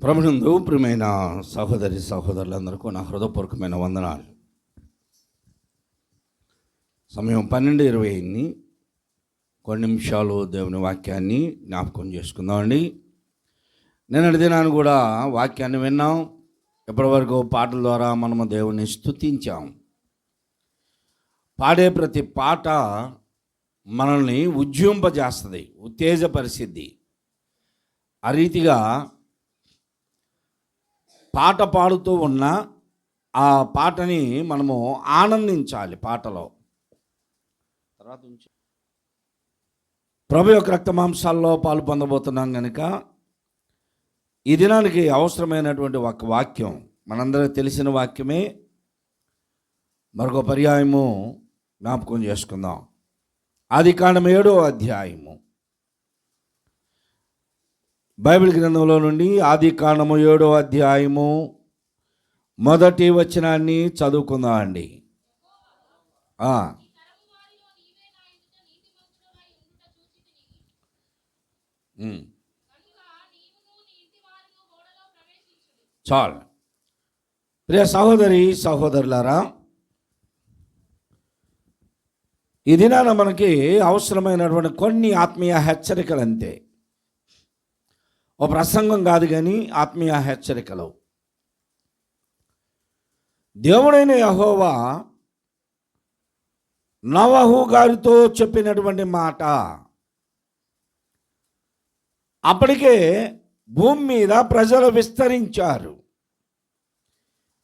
ప్రభునందు ప్రియమైన సహోదరి సహోదరులందరికీ నా హృదయపూర్వకమైన వందనాలు. సమయం 12:20 కొన్ని నిమిషాలు దేవుని వాక్యాన్ని జ్ఞాపకం చేసుకుందామండి. నిన్నటి దినాన్ని కూడా వాక్యాన్ని విన్నాం. ఇప్పటివరకు పాటల ద్వారా మనము దేవుని స్తుతించాం. పాడే ప్రతి పాట మనల్ని ఉజ్జింపజేస్తుంది, ఉత్తేజపరిచిద్ది. ఆ రీతిగా పాట పాడుతూ ఉన్న ఆ పాటని మనము ఆనందించాలి. పాటలో తర్వాత ప్రభు యొక్క రక్త మాంసాల్లో పాలు పొందబోతున్నాం కనుక ఈ దినానికి అవసరమైనటువంటి ఒక వాక్యం మనందరికీ తెలిసిన వాక్యమే. మరొక పర్యాయము జ్ఞాపకం చేసుకుందాం. ఆదికాండం 7వ అధ్యాయము బైబిల్ గ్రంథంలో నుండి ఆదికాండము 7వ అధ్యాయము మొదటి వచనాన్ని చదువుకుందాం అండి. చాలు. ప్రియ సహోదరి సహోదరులారా, ఈ దినాన మనకి అవసరమైనటువంటి కొన్ని ఆత్మీయ హెచ్చరికలు అంతే. ఓ ప్రసంగం కాదు కానీ ఆత్మీయ హెచ్చరికలు. దేవుడైన యెహోవా నోవహు గారితో చెప్పినటువంటి మాట, అప్పటికే భూమి మీద ప్రజలు విస్తరించారు.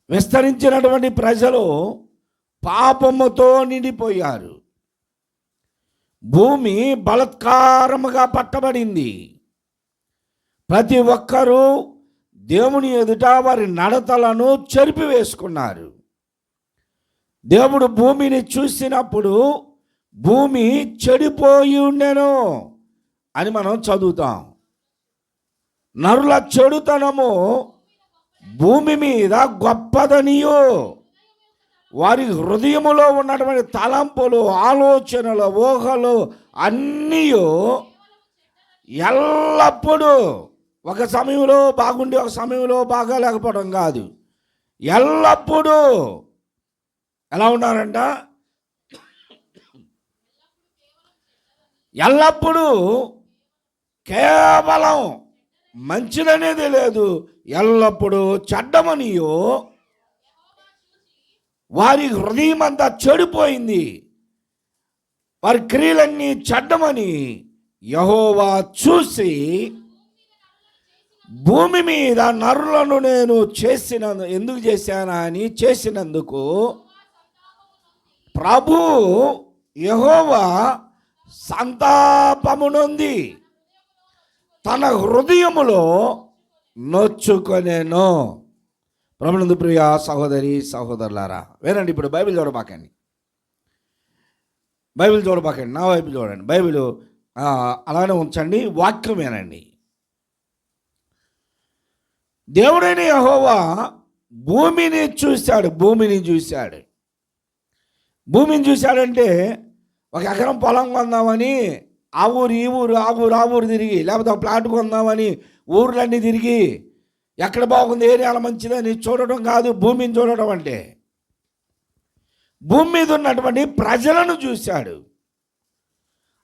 విస్తరించినటువంటి ప్రజలు పాపముతో నిండిపోయారు. భూమి బలాత్కారముగా పట్టబడింది. ప్రతి ఒక్కరూ దేవుని ఎదుట వారి నడతలను చెరిపివేసుకున్నారు. దేవుడు భూమిని చూసినప్పుడు భూమి చెడిపోయి ఉండెను అని మనం చదువుతాం. నరుల చెడుతనము భూమి మీద గొప్పదనియో, వారి హృదయములో ఉన్నటువంటి తలంపులు, ఆలోచనలు, ఊహలు అన్నీ ఎల్లప్పుడూ ఒక సమయంలో బాగుండి ఒక సమయంలో బాగా లేకపోవడం కాదు, ఎల్లప్పుడూ ఎలా ఉన్నారంట? ఎల్లప్పుడూ కేవలం మంచిదనేది లేదు, ఎల్లప్పుడూ చెడ్డమనియో, వారి హృదయం అంతా చెడిపోయింది, వారి క్రియలన్నీ చెడ్డమని యెహోవా చూసి, భూమి మీద నరులను నేను ఎందుకు చేశానా అని చేసినందుకు ప్రభు యెహోవా సంతాపమునొంది తన హృదయములో నొచ్చుకొనెను. ప్రభునందు ప్రియ సహోదరి సహోదరులారా, వేరండి. ఇప్పుడు బైబిల్ చూడబాకండి, నా బైబిల్ చూడండి. బైబిల్ అలానే ఉంచండి, వాక్యం వినండి. దేవుడైన యెహోవా భూమిని చూశాడంటే ఒక ఎకరం పొలం కొందామని ఆ ఊరు తిరిగి, లేకపోతే ఒక ప్లాట్ కొందామని ఊర్లన్నీ తిరిగి ఎక్కడ బాగుంది, ఏరియాల మంచిదని చూడటం కాదు భూమిని చూడటం అంటే. భూమి మీద ఉన్నటువంటి ప్రజలను చూశాడు.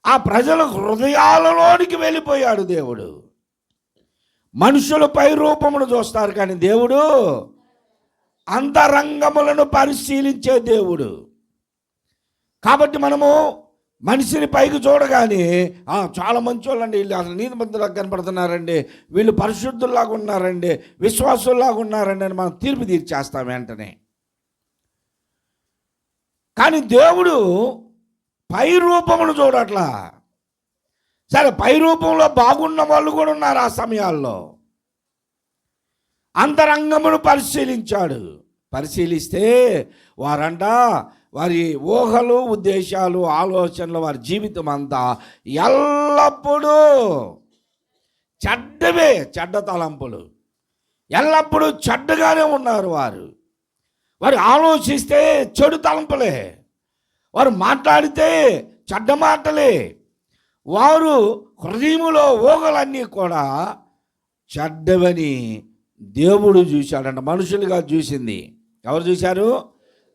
ఆ ప్రజల హృదయాలలోనికి వెళ్ళిపోయాడు దేవుడు. మనుషులు పై రూపమును చూస్తారు కానీ దేవుడు అంతరంగములను పరిశీలించే దేవుడు. కాబట్టి మనము మనిషిని పైకి చూడగానే చాలా మంచి వాళ్ళండి, వీళ్ళు అసలు నీతిమంతులాగా కనపడుతున్నారండి, వీళ్ళు పరిశుద్ధుల్లాగా ఉన్నారండి, విశ్వాసుల్లాగా ఉన్నారండి అని మనం తీర్పు తీర్చేస్తాం వెంటనే. కానీ దేవుడు పై రూపమును చూడట్లా. సరే, పై రూపంలో బాగున్న వాళ్ళు కూడా ఉన్నారు. ఆ సమయాల్లో అంతరంగమును పరిశీలిస్తే వారంట వారి ఊహలు, ఉద్దేశాలు, ఆలోచనలు, వారి జీవితం అంతా ఎల్లప్పుడూ చెడ్డవే, చెడ్డ తలంపులు, ఎల్లప్పుడూ చెడ్డగానే ఉన్నారు. వారు ఆలోచిస్తే చెడు తలంపులే, వారు మాట్లాడితే చెడ్డ మాటలే, వారు హృదయములో ఊహలన్నీ కూడా చెడ్డవని దేవుడు చూశాడంట. మనుషులుగా చూసింది ఎవరు చూశారు?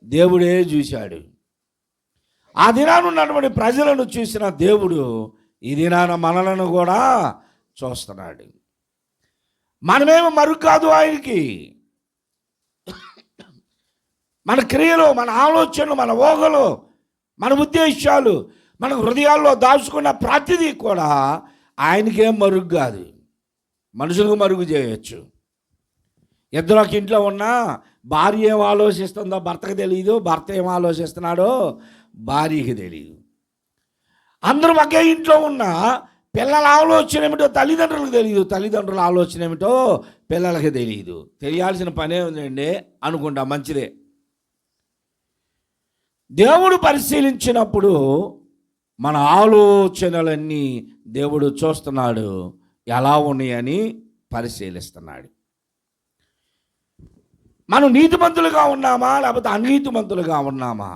దేవుడే చూశాడు. ఆ దినాన ఉన్నటువంటి ప్రజలను చూసిన దేవుడు ఈ దినాన మనలను కూడా చూస్తున్నాడు. మనమేమో మరుగు కాదు ఆయనకి. మన క్రియలు, మన ఆలోచనలు, మన ఊహలు, మన ఉద్దేశాలు, మన హృదయాల్లో దాచుకున్న ప్రతిదీ కూడా ఆయనకేం మరుగు కాదు. మనుషులకు మరుగు చేయొచ్చు. ఇద్దరు ఒక ఇంట్లో ఉన్నా భార్య ఏం ఆలోచిస్తుందో భర్తకు తెలియదు, భర్త ఏం ఆలోచిస్తున్నాడో భార్యకి తెలియదు. అందరూ ఒకే ఇంట్లో ఉన్నా పిల్లల ఆలోచన ఏమిటో తల్లిదండ్రులకు తెలియదు, తల్లిదండ్రుల ఆలోచన ఏమిటో పిల్లలకి తెలియదు. తెలియాల్సిన పనే ఉందండి అనుకుంటా, మంచిదే. దేవుడు పరిశీలించినప్పుడు మన ఆలోచనలన్నీ దేవుడు చూస్తున్నాడు, ఎలా ఉన్నాయని పరిశీలిస్తున్నాడు. మనం నీతిమంతులుగా ఉన్నామా లేకపోతే అనీతిమంతులుగా ఉన్నామా?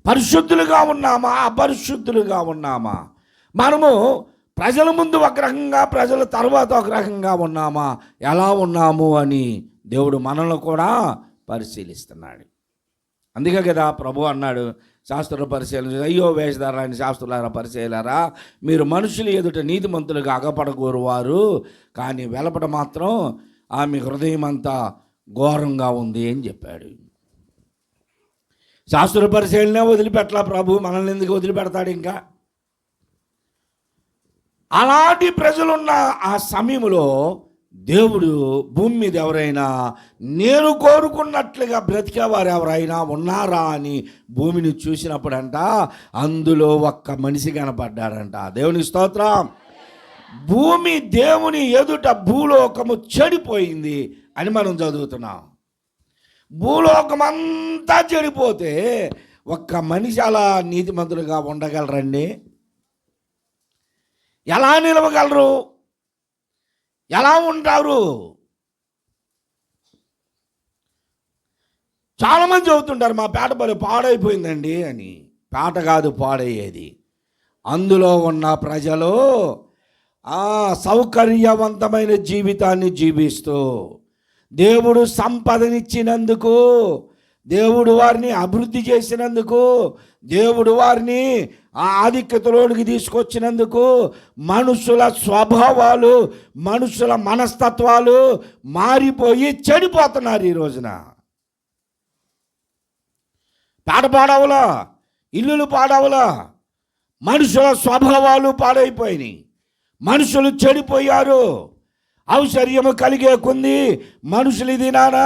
పరిశుద్ధులుగా ఉన్నామా అపరిశుద్ధులుగా ఉన్నామా? మనము ప్రజల ముందు ఒక రకంగా, ప్రజల తర్వాత ఒక రకంగా ఉన్నామా? ఎలా ఉన్నాము అని దేవుడు మనల్ని కూడా పరిశీలిస్తున్నాడు. అందుకే కదా ప్రభు అన్నాడు, శాస్త్రుల పరిశీలన, అయ్యో వేషధారులని శాస్త్రులారా పరిశీలారా, మీరు మనుషులు ఎదుట నీతిమంతులుగా అగపడగోరువారు, కానీ వెలపట మాత్రం ఆమె హృదయం అంతా ఘోరంగా ఉంది అని చెప్పాడు. శాస్త్ర పరిశీలనే వదిలిపెట్టలా ప్రభు, మనల్ని ఎందుకు వదిలిపెడతాడు? ఇంకా అలాంటి ప్రజలున్న ఆ సమయంలో దేవుడు భూమి మీద ఎవరైనా నేను కోరుకున్నట్లుగా బ్రతికేవారు ఎవరైనా ఉన్నారా అని భూమిని చూసినప్పుడంట అందులో ఒక్క మనిషి కనపడ్డాడంట. దేవుని స్తోత్రం. భూమి దేవుని ఎదుట భూలోకము చెడిపోయింది అని మనం చదువుతున్నాం. భూలోకమంతా చెడిపోతే ఒక్క మనిషి అలా నీతిమంతులుగా ఉండగలరండి? ఎలా నిలవగలరు? ఎలా ఉంటారు? చాలామంది చెబుతుంటారు మా పేట బలి పాడైపోయిందండి అని. పేట కాదు పాడయ్యేది, అందులో ఉన్న ప్రజలు సౌకర్యవంతమైన జీవితాన్ని జీవిస్తూ దేవుడు సంపదనిచ్చినందుకు, దేవుడు వారిని అభివృద్ధి చేసినందుకు, దేవుడు వారిని ఆ ఆధిక్యతలోనికి తీసుకొచ్చినందుకు మనుషుల స్వభావాలు, మనుషుల మనస్తత్వాలు మారిపోయి చెడిపోతున్నారు. ఈ రోజున పేట పాడవులా, ఇల్లులు పాడవులా, మనుషుల స్వభావాలు పాడైపోయినాయి, మనుషులు చెడిపోయారు. ఔశ్వర్యము కలిగే కొంది మనుషులు ఇది నానా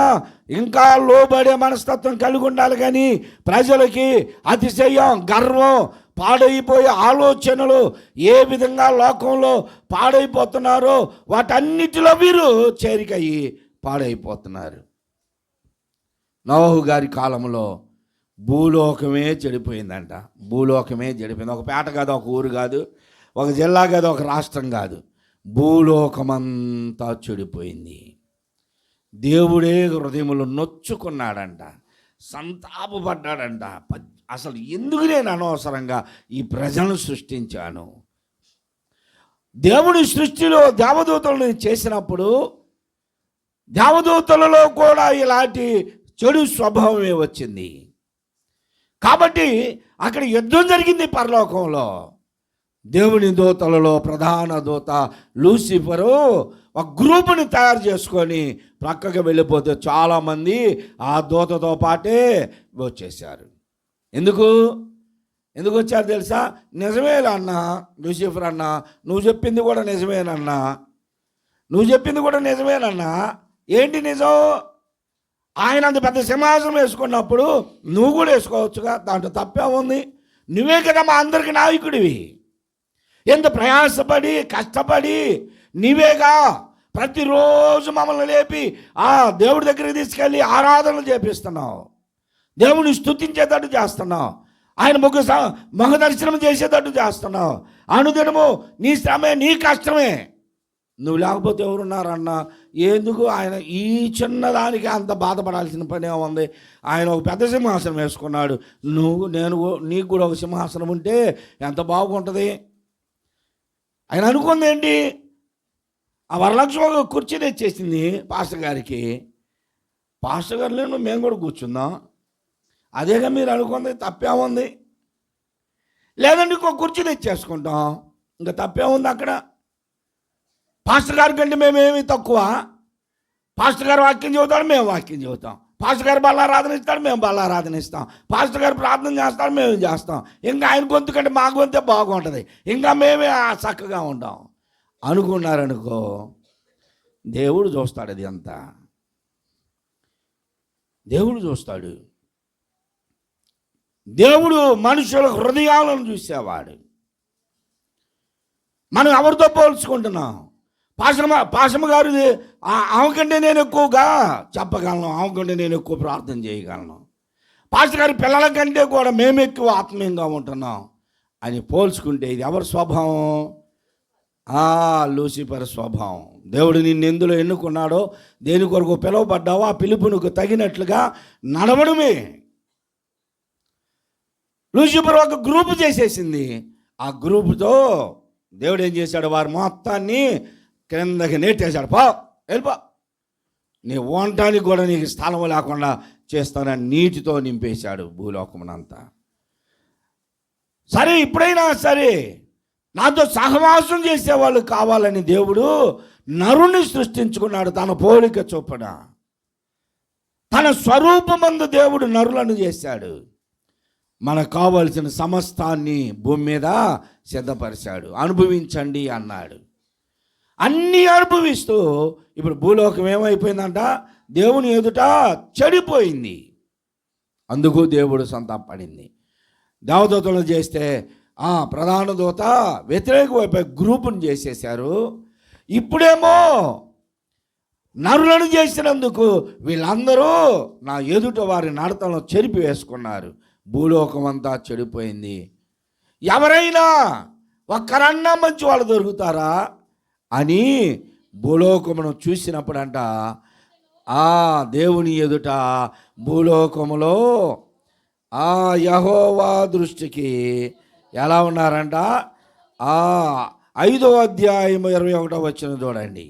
ఇంకా లోబడే మనస్తత్వం కలిగి ఉండాలి, కానీ ప్రజలకి అతిశయం, గర్వం, పాడైపోయే ఆలోచనలు ఏ విధంగా లోకంలో పాడైపోతున్నారో వాటన్నిటిలో వీరు చేరికయ్యి పాడైపోతున్నారు. నోహు గారి కాలంలో భూలోకమే చెడిపోయిందంట. భూలోకమే చెడిపోయింది. ఒక పేట కాదు, ఒక ఊరు కాదు, ఒక జిల్లా కాదు, ఒక రాష్ట్రం కాదు, భూలోకమంతా చెడిపోయింది. దేవుడే హృదయములు నొచ్చుకున్నాడంట, సంతాపపడ్డాడంట. అసలు ఎందుకు నేను అనవసరంగా ఈ ప్రజలను సృష్టించాను? దేవుడి సృష్టిలో దేవదూతలను చేసినప్పుడు దేవదూతలలో కూడా ఇలాంటి చెడు స్వభావమే వచ్చింది. కాబట్టి అక్కడ యుద్ధం జరిగింది పరలోకంలో. దేవుని దూతలలో ప్రధాన దూత లూసిఫరు ఒక గ్రూపుని తయారు చేసుకొని ప్రక్కకి వెళ్ళిపోతే చాలామంది ఆ దూతతో పాటే వచ్చేసారు. ఎందుకు వచ్చారు తెలుసా? నిజమేలా అన్నా లూసిఫర్ అన్నా, నువ్వు చెప్పింది కూడా నిజమేనన్నా, నువ్వు చెప్పింది కూడా నిజమేనన్నా. ఏంటి నిజం? ఆయన అంత పెద్ద సింహాసనం వేసుకున్నప్పుడు నువ్వు కూడా వేసుకోవచ్చుగా, దాంట్లో తప్పే ఉంది. నువ్వే కదా మా అందరికి నాయకుడివి. ఎంత ప్రయాసపడి కష్టపడి నీవేగా ప్రతిరోజు మమ్మల్ని లేపి దేవుడి దగ్గరికి తీసుకెళ్ళి ఆరాధనలు చేపిస్తున్నావు, దేవుని స్తుతించేటట్టు చేస్తున్నావు, ఆయన ముఖ దర్శనం చేసేటట్టు చేస్తున్నావు. అనుదినము నీ శ్రమే, నీ కష్టమే. నువ్వు లేకపోతే ఎవరున్నారన్నా? ఎందుకు ఆయన ఈ చిన్నదానికి అంత బాధపడాల్సిన పని ఏముంది? ఆయన ఒక పెద్ద సింహాసనం వేసుకున్నాడు, నీకు కూడా ఒక సింహాసనం ఉంటే ఎంత బాగుంటుంది. ఆయన అనుకుంది ఏంటి? ఆ వరలక్ష్మి ఒక కుర్చీ తెచ్చేసింది పాస్టర్ గారికి. పాస్టర్ గారు లేను, మేము కూడా కూర్చుందాం, అదేగా మీరు అనుకుంది, తప్పేముంది? లేదంటే ఇంకో కుర్చీ తెచ్చేసుకుంటాం, ఇంకా తప్పేముంది అక్కడ? పాస్టర్ గారి కంటే మేమేమి తక్కువ? పాస్టర్ గారు వాక్యం చెబుతాడు, మేము వాక్యం చెబుతాం. పాస్టర్ గారు బల్లారాధన ఇస్తాడు, మేము బల్లారాధన ఇస్తాం. పాస్టర్ గారు ప్రార్థన చేస్తాడు, మేము చేస్తాం. ఇంకా ఆయన గొంతు కంటే మా గొంతే బాగుంటుంది, ఇంకా మేమే చక్కగా ఉంటాం అనుకున్నారనుకో, దేవుడు చూస్తాడు. అది అంతా దేవుడు చూస్తాడు. దేవుడు మనుషుల హృదయాలను చూసేవాడు. మనం ఎవరితో పోల్చుకుంటున్నాం? పాశమ్మ గారు ఆమె కంటే నేను ఎక్కువగా చెప్పగలను, ఆమె కంటే నేను ఎక్కువ ప్రార్థన చేయగలను, పాస్టర్ గారి పిల్లల కంటే కూడా మేము ఎక్కువ ఆత్మీయంగా ఉంటున్నాం అని పోల్చుకుంటే ఇది ఎవరి స్వభావం? లూసిఫర్ స్వభావం. దేవుడు నిన్ను ఎందులో ఎన్నుకున్నాడో, దేని కొరకు పిలువబడ్డావో ఆ పిలుపునకు తగినట్లుగా నడవడమే. లూసిఫర్ ఒక గ్రూపు చేసేసింది. ఆ గ్రూపుతో దేవుడు ఏం చేశాడు? వారి మొత్తాన్ని కిందకి నెట్టేశాడు. వెళ్ళిపో, నీ వంటానికి కూడా నీకు స్థలం లేకుండా చేస్తానని నీటితో నింపేశాడు భూలోకమునంతా. సరే, ఇప్పుడైనా సరే నాతో సహవాసం చేసేవాళ్ళు కావాలని దేవుడు నరుని సృష్టించుకున్నాడు. తన పోలిక చొప్పున, తన స్వరూపమందు దేవుడు నరులను చేశాడు. మనకు కావలసిన సమస్తాన్ని భూమి మీద సిద్ధపరిచాడు. అనుభవించండి అన్నాడు. అన్నీ అనుభవిస్తూ ఇప్పుడు భూలోకం ఏమైపోయిందంట? దేవుని ఎదుట చెడిపోయింది. అందుకు దేవుడు సంతాపడింది. దేవదూతలు చేస్తే ప్రధాన దూత వ్యతిరేక వైపు గ్రూపును చేసేశారు. ఇప్పుడేమో నరులను చేసినందుకు వీళ్ళందరూ నా ఎదుట వారి నడతలను చెరిపి వేసుకున్నారు. భూలోకం అంతా చెడిపోయింది. ఎవరైనా ఒక్కరన్నా మంచి వాళ్ళు దొరుకుతారా అని భూలోకమును చూసినప్పుడంట దేవుని ఎదుట భూలోకములో యెహోవా దృష్టికి ఎలా ఉన్నారంట? 5వ అధ్యాయం 21వ వచనం చూడండి.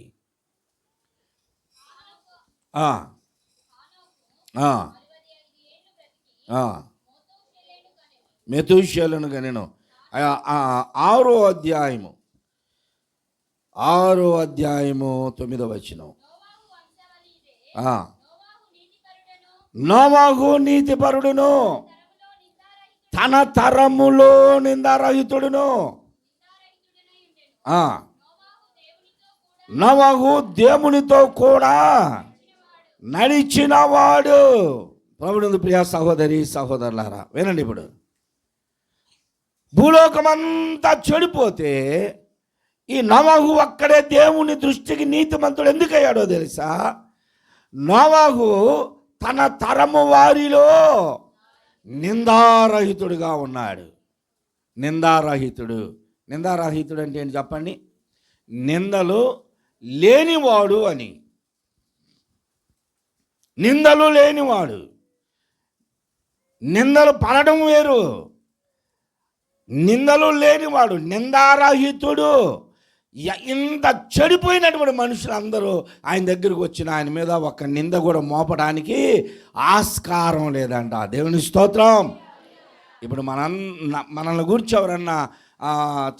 మెతూషేలను కనెను. 6వ అధ్యాయము 9వ వచనం. నోవాహు నీతిపరుడును, తన తరములో నిందారహితుడును. నోవాహు దేవునితో కూడా నడిచినవాడు. ప్రభునందు ప్రియ సహోదరి సహోదరులారా వినండి. ఇప్పుడు భూలోకమంతా చెడిపోతే ఈ నోవాహు ఒక్కడే దేవుని దృష్టికి నీతిమంతుడు ఎందుకయ్యాడో తెలుసా? నోవాహు తన తరము వారిలో నిందారహితుడుగా ఉన్నాడు. నిందారహితుడు అంటే ఏంటి చెప్పండి? నిందలు లేనివాడు అని. నిందలు లేనివాడు. నిందలు పడడం వేరు, నిందలు లేనివాడు నిందారహితుడు. ఇంత చెడిపోయినటువంటి మనుషులందరూ ఆయన దగ్గరికి వచ్చిన ఆయన మీద ఒక నింద కూడా మోపడానికి ఆస్కారం లేదంట. దేవుని స్తోత్రం. ఇప్పుడు మనల్ని గురించి ఎవరన్నా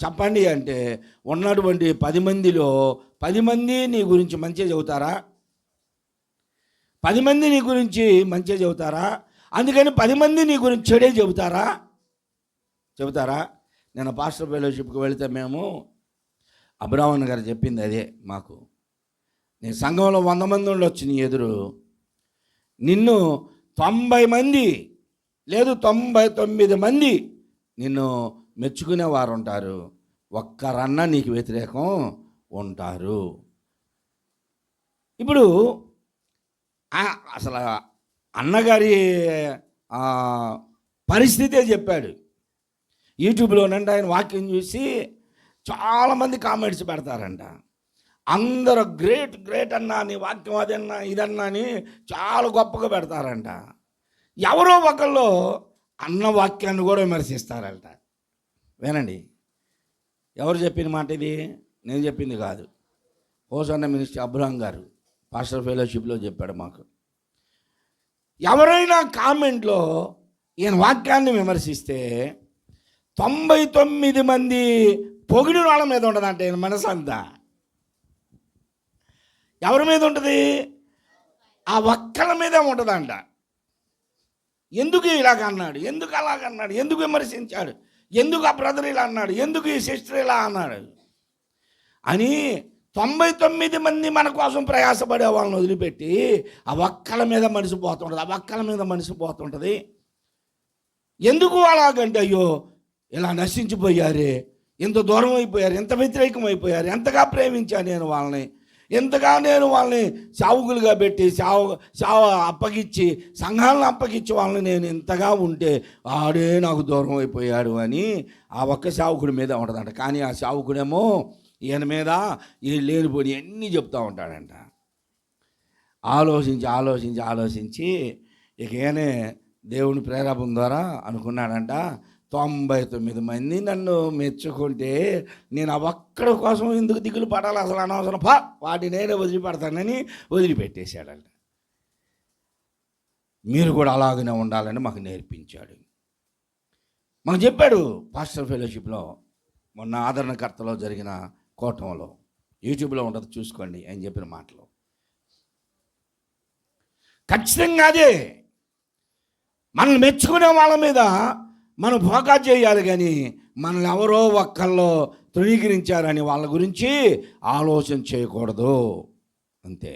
చెప్పండి అంటే ఉన్నటువంటి 10 మందిలో 10 మంది నీ గురించి మంచిగా చెబుతారా? 10 మంది నీ గురించి మంచిగా చెబుతారా? అందుకని 10 మంది నీ గురించి చెడే చెబుతారా? నేను పాస్టర్ ఫెలోషిప్కి వెళితే మేము అబ్రాహ్మణ్ గారు చెప్పింది అదే మాకు. నేను సంఘంలో 100 మంది ఉండొచ్చు నీ ఎదురు, నిన్ను 90 మంది లేదు 99 మంది నిన్ను మెచ్చుకునేవారు ఉంటారు, ఒక్కరన్నా నీకు వ్యతిరేకం ఉంటారు. ఇప్పుడు అసలు అన్నగారి పరిస్థితే చెప్పాడు. యూట్యూబ్లోనంటే ఆయన వాక్యం చూసి చాలామంది కామెంట్స్ పెడతారంట. అందరూ గ్రేట్ అన్నా, నీ వాక్యం అదన్నా ఇదన్నా అని చాలా గొప్పగా పెడతారంట. ఎవరో ఒకళ్ళు అన్న వాక్యాన్ని కూడా విమర్శిస్తారంట. వినండి, ఎవరు చెప్పిన మాట ఇది? నేను చెప్పింది కాదు. హోసన్న మినిస్టర్ అబ్రహాం గారు పాస్టర్ ఫెలోషిప్లో చెప్పాడు మాకు. ఎవరైనా కామెంట్లో ఈయన వాక్యాన్ని విమర్శిస్తే 99 మంది పొగిడిన వాళ్ళ మీద ఉంటుందంట ఈయన మనసు అంతా. ఎవరి మీద ఉంటుంది? ఆ ఒక్కల మీదే ఉంటుందంట. ఎందుకు ఇలాగ అన్నాడు, ఎందుకు అలాగన్నాడు, ఎందుకు విమర్శించాడు, ఎందుకు ఆ బ్రదర్ ఇలా అన్నాడు, ఎందుకు ఈ సిస్టర్ ఇలా అన్నాడు అని 99 మంది మన కోసం ప్రయాసపడే వాళ్ళని వదిలిపెట్టి ఆ ఒక్కల మీద మనసు పోతుంటుంది, ఆ ఒక్కల మీద మనసు పోతుంటుంది. ఎందుకు అలాగంటే, అయ్యో ఇలా నశించిపోయారే, ఎంత దూరం అయిపోయారు, ఎంత వ్యతిరేకం అయిపోయారు, ఎంతగా ప్రేమించాను నేను వాళ్ళని, ఎంతగా నేను వాళ్ళని సావుకులుగా పెట్టి సావు అప్పగిచ్చి సంఘాలను అప్పగించి వాళ్ళని నేను ఇంతగా ఉంటే ఆడే నాకు దూరం అయిపోయాడు అని ఆ ఒక్క సావుకుడి మీద ఉంటుందంట. కానీ ఆ సావుకుడేమో ఈయన మీద ఈ లేనిపోయి అన్నీ చెప్తూ ఉంటాడంట. ఆలోచించి ఇక ఈయనే దేవుని ప్రేరేపణ ద్వారా అనుకున్నాడంట, 99 మంది నన్ను మెచ్చుకుంటే నేను ఆ ఒక్కడి కోసం ఎందుకు దిగులు పడాలి, అసలు అనవసరం, వాటిని నేనే వదిలిపెడతానని వదిలిపెట్టేశాడంట. మీరు కూడా అలాగనే ఉండాలని మాకు నేర్పించాడు. మాకు చెప్పాడు పాస్టర్ ఫెలోషిప్లో మొన్న ఆదరణకర్తలో జరిగిన కూటంలో, యూట్యూబ్లో ఉంటుంది చూసుకోండి ఆయన చెప్పిన మాటలు. ఖచ్చితంగా అదే మనల్ని మెచ్చుకునే వాళ్ళ మీద మనం ఫోకస్ చేయాలి, కానీ మనల్ని ఎవరో ఒక్కళ్ళు తృణీకరించారని వాళ్ళ గురించి ఆలోచన చేయకూడదు. అంతే.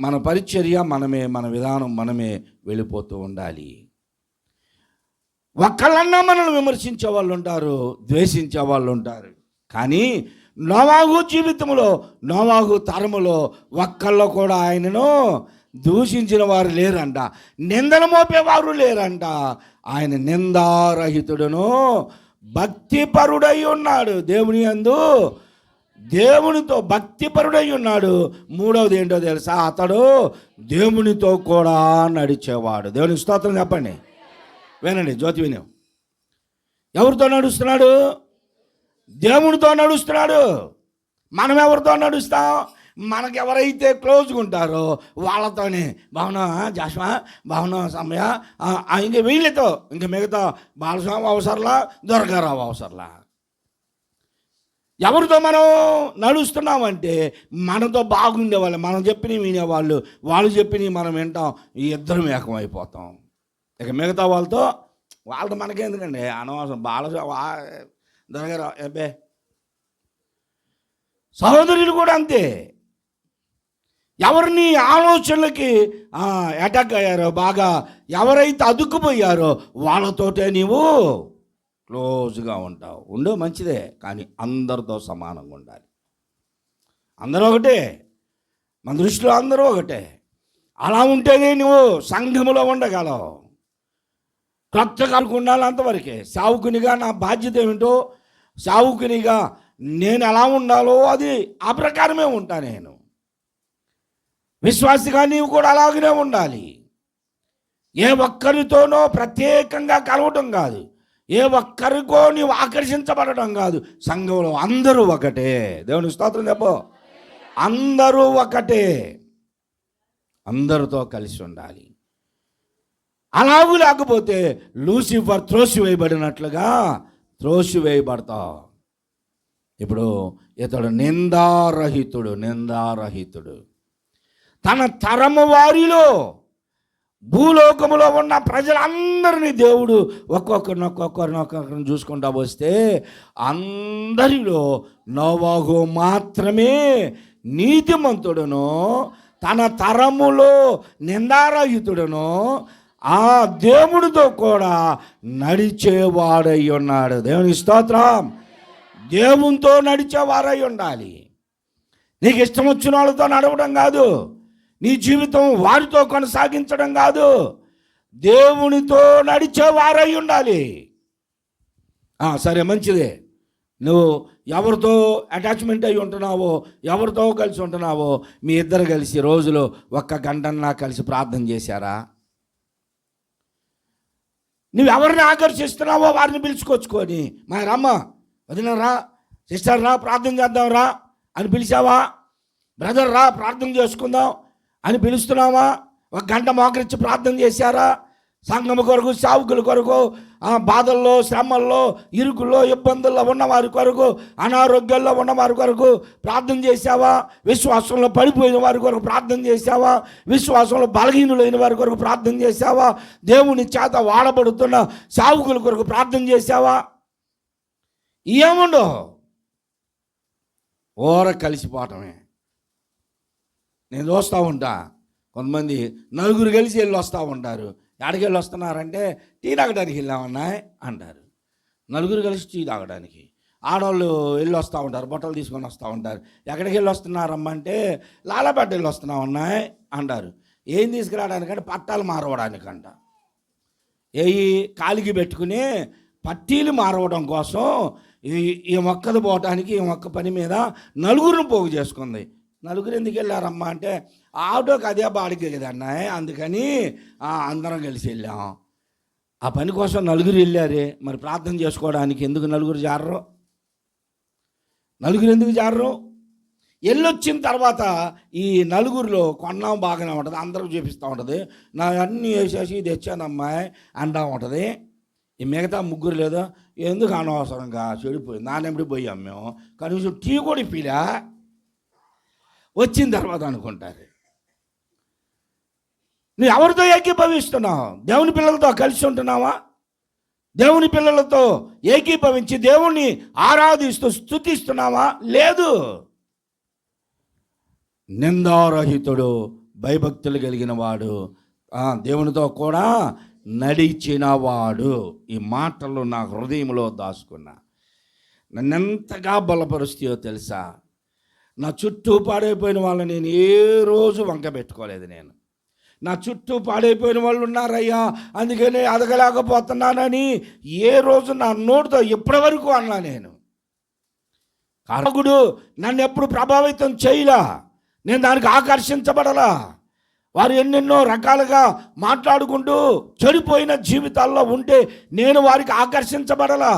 మన పరిచర్య మనమే, మన విధానం మనమే వెళ్ళిపోతూ ఉండాలి. ఒక్కళ్ళన్నా మనల్ని విమర్శించే వాళ్ళు ఉంటారు, ద్వేషించే వాళ్ళు ఉంటారు. కానీ నోవాహు జీవితంలో, నోవాహు తరములో ఒక్కళ్ళు కూడా ఆయనను దూషించిన వారు లేరంట, నిందలు మోపేవారు లేరంట. ఆయన నిందారహితుడును భక్తిపరుడై ఉన్నాడు. దేవుని యందు దేవునితో భక్తిపరుడై ఉన్నాడు. మూడవది ఏంటో తెలుసా? అతడు దేవునితో కూడా నడిచేవాడు. దేవుని స్తోత్రం చెప్పండి. వినండి, జ్యోతి విను. ఎవరితో నడుస్తున్నాడు? దేవునితో నడుస్తున్నాడు. మనం ఎవరితో నడుస్తాం? మనకెవరైతే క్లోజ్గా ఉంటారో వాళ్ళతోనే బాగున్నా జాషువా, బాగున్నా సమయ, ఇంక వీళ్ళతో, ఇంక మిగతా బాలస్వామి అవసరంలా, దుర్గారావు అవసరంలా. ఎవరితో మనం నడుస్తున్నామంటే మనతో బాగుండేవాళ్ళు, మనం చెప్పినవి వినేవాళ్ళు, వాళ్ళు చెప్పినవి మనం వింటాం, ఈ ఇద్దరం ఏకమైపోతాం. ఇక మిగతా వాళ్ళతో మనకెందుకండి అనవసరం. దుర్గారావు అబ్బే. సహోదరులు కూడా అంతే. ఎవరిని ఆలోచనలకి అటాక్ అయ్యారో, బాగా ఎవరైతే అదుక్కుపోయారో వాళ్ళతోటే నీవు క్లోజ్గా ఉంటావు. ఉండు మంచిదే, కానీ అందరితో సమానంగా ఉండాలి. అందరూ ఒకటే, మన దృష్టిలో అందరూ ఒకటే. అలా ఉంటేనే నువ్వు సంఘములో ఉండగలవు. కొత్తగా ఉండాలి అంతవరకే. సావుకునిగా నా బాధ్యత ఏమిటో, సావుకునిగా నేను ఎలా ఉండాలో అది ఆ ప్రకారమే ఉంటా నేను. విశ్వాసిగా నీవు కూడా అలాగనే ఉండాలి. ఏ ఒక్కరితోనో ప్రత్యేకంగా కలవటం కాదు, ఏ ఒక్కరికో నీవు ఆకర్షించబడటం కాదు. సంఘంలో అందరూ ఒకటే. దేవుని స్తోత్రం చెప్పు. అందరూ ఒకటే, అందరితో కలిసి ఉండాలి. అలాగూ లేకపోతే లూసిఫర్ త్రోసివేయబడినట్లుగా త్రోసివేయబడతావు. ఇప్పుడు ఇతడు నిందారహితుడు. తన తరము వారిలో, భూలోకములో ఉన్న ప్రజలందరినీ దేవుడు ఒక్కొక్కరిని చూసుకుంటా వస్తే అందరిలో నోవాహు మాత్రమే నీతిమంతుడును, తన తరములో నిందారహితుడును, ఆ దేవుడితో కూడా నడిచేవాడై ఉన్నాడు. దేవుని స్తోత్రం. దేవునితో నడిచేవారై ఉండాలి. నీకు ఇష్టం వచ్చిన వాళ్ళతో నడవడం కాదు, నీ జీవితం వారితో కొనసాగించడం కాదు, దేవునితో నడిచేవారై ఉండాలి. సరే మంచిదే. నువ్వు ఎవరితో అటాచ్మెంట్ అయి ఉంటున్నావో, ఎవరితో కలిసి ఉంటున్నావో, మీ ఇద్దరు కలిసి రోజులో 1 గంటన్నా కలిసి ప్రార్థన చేశారా? నువ్వు ఎవరిని ఆకర్షిస్తున్నావో వారిని పిలుచుకొచ్చుకొని, మా రమ్మ వదినరా, సిస్టర్ రా, ప్రార్థన చేద్దాం రా అని పిలిచావా? బ్రదర్ రా ప్రార్థన చేసుకుందాం అని పిలుస్తున్నావా? ఒక గంట మోకరించి ప్రార్థన చేశారా? సంఘము కొరకు, సేవకుల కొరకు, బాధల్లో, శ్రమల్లో, ఇరుకుల్లో, ఇబ్బందుల్లో ఉన్నవారి కొరకు, అనారోగ్యాల్లో ఉన్నవారి కొరకు ప్రార్థన చేశావా? విశ్వాసంలో పడిపోయిన వారి కొరకు ప్రార్థన చేశావా? విశ్వాసంలో బలహీనులైన వారి కొరకు ప్రార్థన చేశావా? దేవుని చేత వాడబడుతున్న సేవకుల కొరకు ప్రార్థన చేశావా? ఏముండో కలిసిపోవటమే. నేను చూస్తూ ఉంటా, కొంతమంది నలుగురు కలిసి వెళ్ళి వస్తూ ఉంటారు. ఎక్కడికి వెళ్ళి వస్తున్నారంటే టీ తాగడానికి వెళ్ళామన్నా అంటారు. నలుగురు కలిసి టీ తాగడానికి. ఆడవాళ్ళు వెళ్ళి వస్తూ ఉంటారు, బట్టలు తీసుకొని వస్తూ ఉంటారు. ఎక్కడికి వెళ్ళి వస్తున్నారమ్మా అంటే లాలాపేట వెళ్ళి వస్తున్నామన్నా అంటారు. ఏం తీసుకురావడానికంటే పట్టాలు మారవడానికంట. కాలికి పెట్టుకుని పట్టీలు మారవడం కోసం ఈ మొక్కది పోవటానికి ఈ మొక్క పని మీద నలుగురిని పోగు చేసుకుంది. నలుగురు ఎందుకు వెళ్ళారమ్మా అంటే ఆటోకి అదే బాడికి కదన్నా, అందుకని అందరం కలిసి వెళ్ళాం. ఆ పని కోసం నలుగురు వెళ్ళారే, మరి ప్రార్థన చేసుకోవడానికి ఎందుకు నలుగురు జారరు? నలుగురు ఎందుకు జారరు? వెళ్ళొచ్చిన తర్వాత ఈ నలుగురిలో కొన్నాం బాగానే ఉంటుంది, అందరూ చూపిస్తూ ఉంటుంది. నా అన్నీ వేసేసి తెచ్చానమ్మాయి అంటూ ఉంటుంది. ఈ మిగతా ముగ్గురు లేదా ఎందుకు అనవసరంగా చెడిపోయింది, నాన్నెప్పుడు పోయాం మేము, కనీసం టీ కూడా ఇప్పిలా వచ్చిన తర్వాత అనుకుంటారు. నువ్వు ఎవరితో ఏకీభవిస్తున్నావు? దేవుని పిల్లలతో కలిసి ఉంటున్నావా? దేవుని పిల్లలతో ఏకీభవించి దేవుణ్ణి ఆరాధిస్తూ స్తుతిస్తున్నావా? లేదు. నిందారహితుడు, భయభక్తులు కలిగిన వాడు, దేవునితో కూడా నడిచినవాడు. ఈ మాటలు నా హృదయంలో దాచుకున్నా. నన్నెంతగా బలపరుస్తాయో తెలుసా? నా చుట్టూ పాడైపోయిన వాళ్ళని నేను ఏ రోజు వంక పెట్టుకోలేదు. నా చుట్టూ పాడైపోయిన వాళ్ళు ఉన్నారయ్యా, అందుకని అదగలేకపోతున్నానని ఏ రోజు నా నోటితో ఇప్పటి వరకు అన్నా. నేను కారకుడు నన్ను ఎప్పుడు ప్రభావితం చేయలా, నేను దానికి ఆకర్షించబడలా. వారు ఎన్నెన్నో రకాలుగా మాట్లాడుకుంటూ చెడిపోయిన జీవితాల్లో ఉంటే నేను వారికి ఆకర్షించబడలా.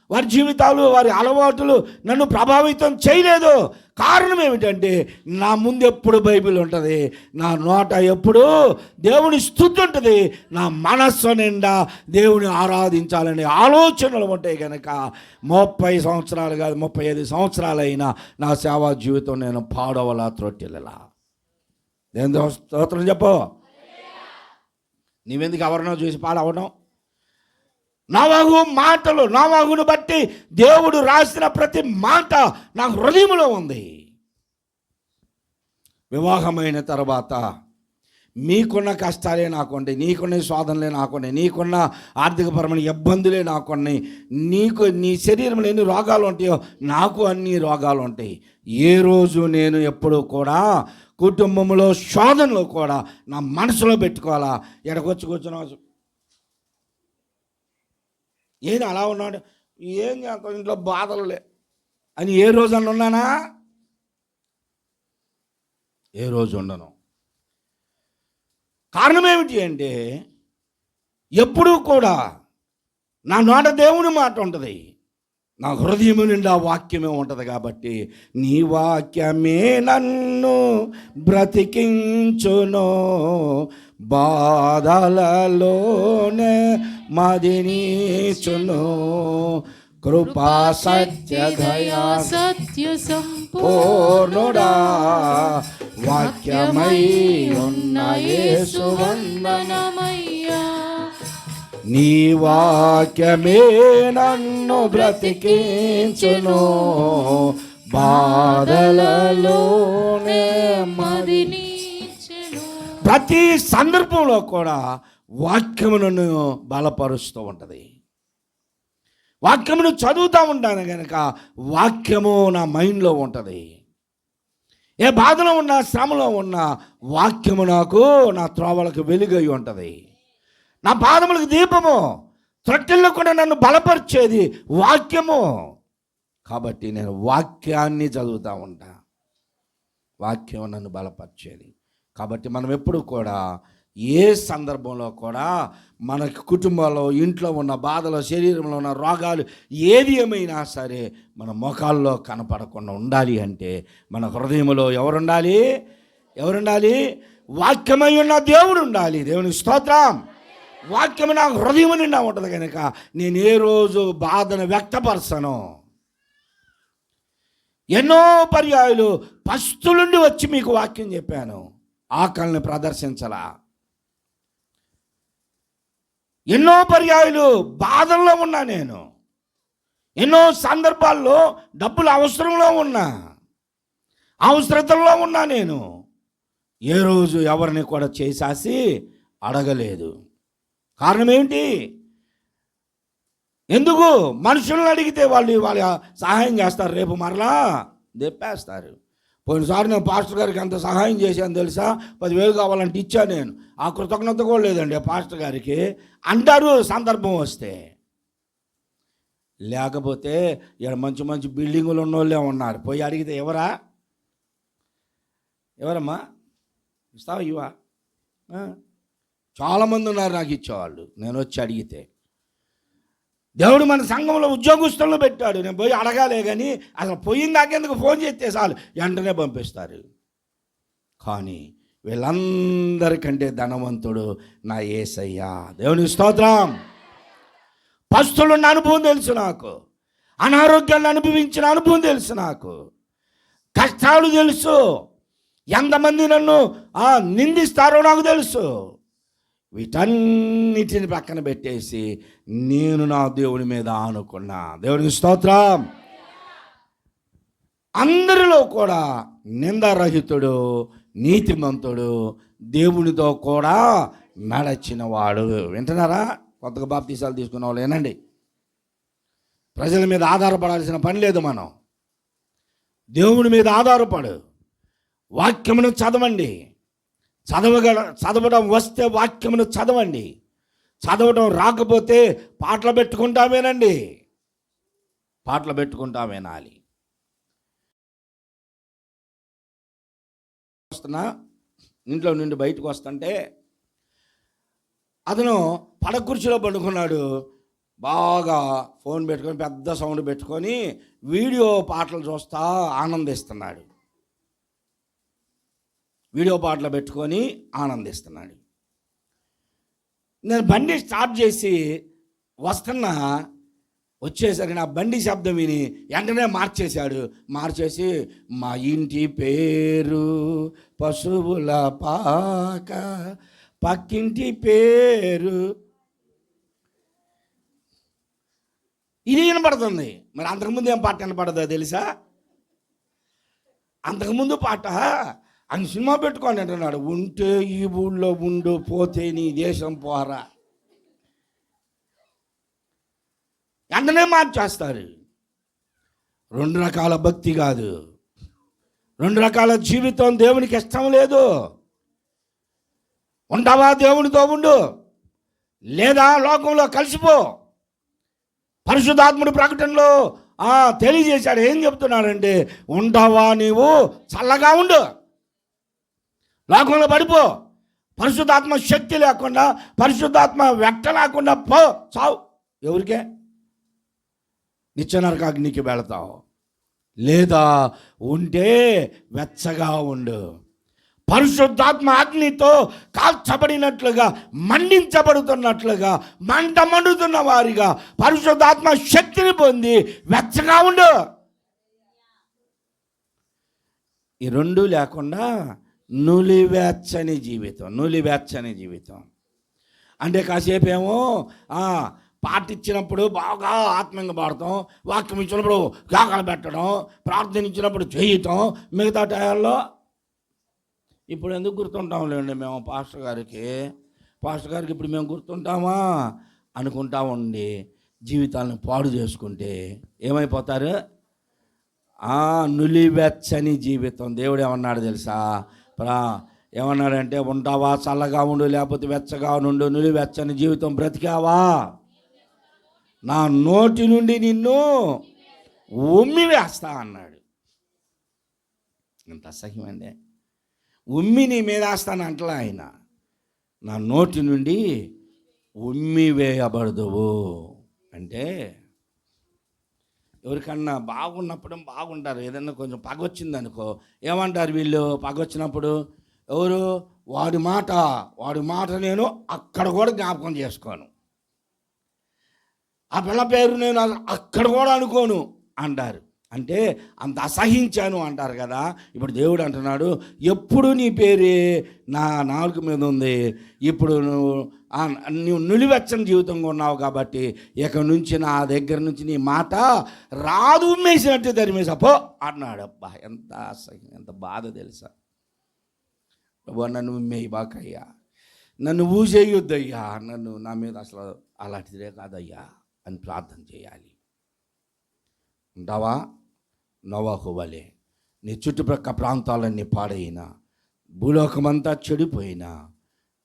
వారి జీవితాలు, వారి అలవాటులు నన్ను ప్రభావితం చేయలేదు. కారణం ఏమిటంటే నా ముందు ఎప్పుడు బైబిల్ ఉంటుంది, నా నోట ఎప్పుడు దేవుని స్తుతి ఉంటుంది, నా మనస్సు నిండా దేవుని ఆరాధించాలనే ఆలోచనలు ఉంటాయి. కనుక 30 సంవత్సరాలు కాదు 35 సంవత్సరాలైనా నా సేవా జీవితం నేను పాడవలా, త్రొట్టెలలా. దేవుని స్తోత్రం చెప్పు. నీవెందుకు ఎవరినో చూసి పాడవడం? నోవహు మాటలు, నోవహును బట్టి దేవుడు రాసిన ప్రతి మాట నా హృదయంలో ఉంది. వివాహమైన తర్వాత మీకున్న కష్టాలే నాకుండే, నీకున్న శోధనలే నాకుండే, నీకున్న ఆర్థికపరమైన ఇబ్బందులే నాకున్నాయి, నీ శరీరంలో ఎన్ని రోగాలు ఉంటాయో నాకు అన్ని రోగాలు ఉంటాయి. ఏ రోజు నేను ఎప్పుడూ కూడా కుటుంబంలో శోధనలో కూడా నా మనసులో పెట్టుకోవాలా? ఎక్కడికొచ్చి కూర్చున్నా ఏది అలా ఉన్నాడు, ఏం చేస్తాం ఇంట్లో బాధలులే అని ఏ రోజు అని ఉన్నానా? ఏ రోజు ఉండను. కారణం ఏమిటి అంటే ఎప్పుడూ కూడా నా నోట దేవుని మాట ఉంటుంది, నా హృదయం నిండా వాక్యమే ఉంటుంది. కాబట్టి నీ వాక్యమే నన్ను బ్రతికించును, బాధలలోనే మదినిచును, కృపా సత్య దయా సత్య సంపూర్ణుడా, వాక్యమై ఉన్న యేసు వందనమయ్యా. నీ వాక్యమే నన్ను బ్రతికించును, బాధలలోనే మదినిచును. ప్రతి సందర్భంలో కూడా వాక్యము నన్ను బలపరుస్తూ ఉంటుంది. వాక్యమును చదువుతూ ఉంటాను కనుక వాక్యము నా మైండ్లో ఉంటుంది. ఏ బాధలో ఉన్నా, శ్రమలో ఉన్నా వాక్యము నాకు నా త్రోవలకు వెలుగై ఉంటుంది. నా పాదములకు దీపము, త్రొట్టెల్లో కూడా నన్ను బలపరిచేది వాక్యము. కాబట్టి నేను వాక్యాన్ని చదువుతూ ఉంటా, వాక్యం నన్ను బలపరిచేది. కాబట్టి మనం ఎప్పుడు కూడా ఏ సందర్భంలో కూడా మనకి కుటుంబంలో, ఇంట్లో ఉన్న బాధలు, శరీరంలో ఉన్న రోగాలు ఏది ఏమైనా సరే మన ముఖాల్లో కనపడకుండా ఉండాలి అంటే మన హృదయంలో ఎవరుండాలి? వాక్యమై ఉన్న దేవుడు ఉండాలి. దేవుని స్తోత్రం. వాక్యం నా హృదయం నిండా ఉంటుంది కనుక నేను ఏ రోజు బాధను వ్యక్తపరచను. ఎన్నో పర్యాయాలు పస్తులుండి వచ్చి మీకు వాక్యం చెప్పాను, ఆకలిని ప్రదర్శించలా. ఎన్నో పర్యాయాలు బాధల్లో ఉన్నా, నేను ఎన్నో సందర్భాల్లో డబ్బులు అవసరంలో ఉన్నా, అవసరతల్లో ఉన్నా, నేను ఏ రోజు ఎవరిని కూడా చేసేసి అడగలేదు. కారణం ఏంటి? ఎందుకు? మనుషులను అడిగితే వాళ్ళ సహాయం చేస్తారు, రేపు మరలా దెప్పేస్తారు. పోయినసారి నేను పాస్టర్ గారికి అంత సహాయం చేశాను తెలుసా, 10,000 కావాలంటే ఇచ్చాను. నేను ఆ కృతజ్ఞత కూడా లేదండి ఆ పాస్టర్ గారికి అంటారు సందర్భం వస్తే. లేకపోతే ఇక్కడ మంచి మంచి బిల్డింగులు ఉన్నోళ్ళే ఉన్నారు, పోయి అడిగితే ఎవరమ్మా ఇస్తావా ఇవా? చాలామంది ఉన్నారు నాకు ఇచ్చేవాళ్ళు, నేను వచ్చి అడిగితే. దేవుడు మన సంఘంలో ఉద్యోగస్తులను పెట్టాడు, నేను పోయి అడగాలే కానీ అసలు పోయిన దాకేందుకు ఫోన్ చేస్తే చాలు వెంటనే పంపిస్తారు. కానీ వీళ్ళందరికంటే ధనవంతుడు నా యేసయ్య. దేవుని స్తోత్రం. పస్తులున్న అనుభవం తెలుసు నాకు, అనారోగ్యాన్ని అనుభవించిన అనుభవం తెలుసు నాకు, కష్టాలు తెలుసు, ఎంతమంది నన్ను నిందిస్తారో నాకు తెలుసు. వీటన్నిటిని పక్కన పెట్టేసి నేను నా దేవుని మీద ఆనుకున్నా. దేవునికి స్తోత్రం. అందరిలో కూడా నిందారహితుడు, నీతిమంతుడు, దేవునితో కూడా నడచినవాడు. వింటున్నారా? కొత్తగా బాప్తీసాలు తీసుకున్న వాళ్ళు ఏనండి, ప్రజల మీద ఆధారపడాల్సిన పని లేదు. మనం దేవుని మీద ఆధారపడు, వాక్యమును చదవండి. చదవడం వస్తే వాక్యమును చదవండి. చదవడం రాకపోతే పాటలు పెట్టుకుంటా వినండి, పాటలు పెట్టుకుంటా వినాలి. వస్తున్నా, ఇంట్లో నుండి బయటకు వస్తుంటే అతను పడకుర్చీలో పడుకున్నాడు, బాగా ఫోన్ పెట్టుకొని పెద్ద సౌండ్ పెట్టుకొని వీడియో పాటలు చూస్తా ఆనందిస్తున్నాడు. వీడియో పాటలు పెట్టుకొని ఆనందిస్తున్నాడు. నేను బండి స్టార్ట్ చేసి వచ్చేసరికి నా బండి శబ్దం విని వెంటనే మార్చేసి మా ఇంటి పేరు పశువుల పాక, పక్కింటి పేరు, ఇది వినపడుతుంది. మరి అంతకుముందు ఏం పాట వినపడదో తెలుసా? అంతకుముందు పాట ఆయన సినిమా పెట్టుకోండి అంటున్నాడు. ఉంటే ఈ ఊళ్ళో ఉండు, పోతే నీ దేశం పోరా. వెంటనే మార్చేస్తారు. 2 రకాల భక్తి కాదు, 2 రకాల జీవితం దేవునికి ఇష్టం లేదు. ఉంటావా దేవునితో ఉండు, లేదా లోకంలో కలిసిపో. పరిశుద్ధాత్ముడి ప్రకటనలో తెలియజేశాడు. ఏం చెప్తున్నాడంటే, ఉంటావా నీవు చల్లగా ఉండు, లోకంలో పడిపో. పరిశుద్ధాత్మ శక్తి లేకుండా, పరిశుద్ధాత్మ వెంట లేకుండా పో, చావు. ఎవరికే? నిత్య నరకాగ్నికి వెళతావు. లేదా ఉంటే వెచ్చగా ఉండు, పరిశుద్ధాత్మ అగ్నితో కాల్చబడినట్లుగా, మండించబడుతున్నట్లుగా, మంట మండుతున్న వారిగా పరిశుద్ధాత్మ శక్తిని పొంది వెచ్చగా ఉండు. ఈ 2 లేకుండా నులివెచ్చని జీవితం అంటే కాసేపు ఏమో పాట ఇచ్చినప్పుడు బాగా ఆత్మీయంగా పాడతాం, వాక్యం ఇచ్చినప్పుడు గాకలు పెట్టడం, ప్రార్థన ఇచ్చినప్పుడు చేయటం. మిగతా టయాల్లో ఇప్పుడు ఎందుకు గుర్తుంటాంలేండి మేము పాస్టర్ గారికి ఇప్పుడు మేము గుర్తుంటామా అనుకుంటా ఉండి జీవితాలను పాడు చేసుకుంటే ఏమైపోతారు? నులివెచ్చని జీవితం. దేవుడు ఏమన్నాడు తెలుసా? ఏమన్నాడంటే, ఉంటావా చల్లగా ఉండు, లేకపోతే వెచ్చగా ఉండు, నులివెచ్చని జీవితం బ్రతికావా నా నోటి నుండి నిన్ను ఉమ్మి వేస్తా అన్నాడు. ఎంత అసహ్యమండి. ఉమ్మి నీ మీద వేస్తాను అంటలా ఆయన. నా నోటి నుండి ఉమ్మివేయబడదువు. అంటే ఎవరికన్నా బాగుంటారు, ఏదన్నా కొంచెం పగొచ్చిందనుకో ఏమంటారు వీళ్ళు? పగొచ్చినప్పుడు ఎవరు? వాడి మాట నేను అక్కడ కూడా జ్ఞాపకం చేసుకోను, ఆ పిల్ల పేరు నేను అక్కడ కూడా అనుకోను అంటారు. అంటే అంత అసహించాను అంటారు కదా. ఇప్పుడు దేవుడు అంటున్నాడు, ఎప్పుడు నీ పేరే నా నాలుగు మీద ఉంది, ఇప్పుడు నువ్వు నిలువెచ్చని జీవితంగా ఉన్నావు కాబట్టి ఇక నుంచి నా దగ్గర నుంచి నీ మాట రాదు, ఉమ్మేసినట్టు తరిమేసపో అన్నాడు. అబ్బా, ఎంత అసహ్యం, ఎంత బాధ తెలుసా. నన్ను ఉమ్మేయి బాకయ్యా, నన్ను ఊసేయొద్దయ్యా, నా మీద అసలు అలాంటిదే కాదయ్యా అని ప్రార్థన చేయాలి. ఉంటావా? నోవాహు వలె నీ చుట్టుప్రక్క ప్రాంతాలన్నీ పాడైనా, భూలోకమంతా చెడిపోయినా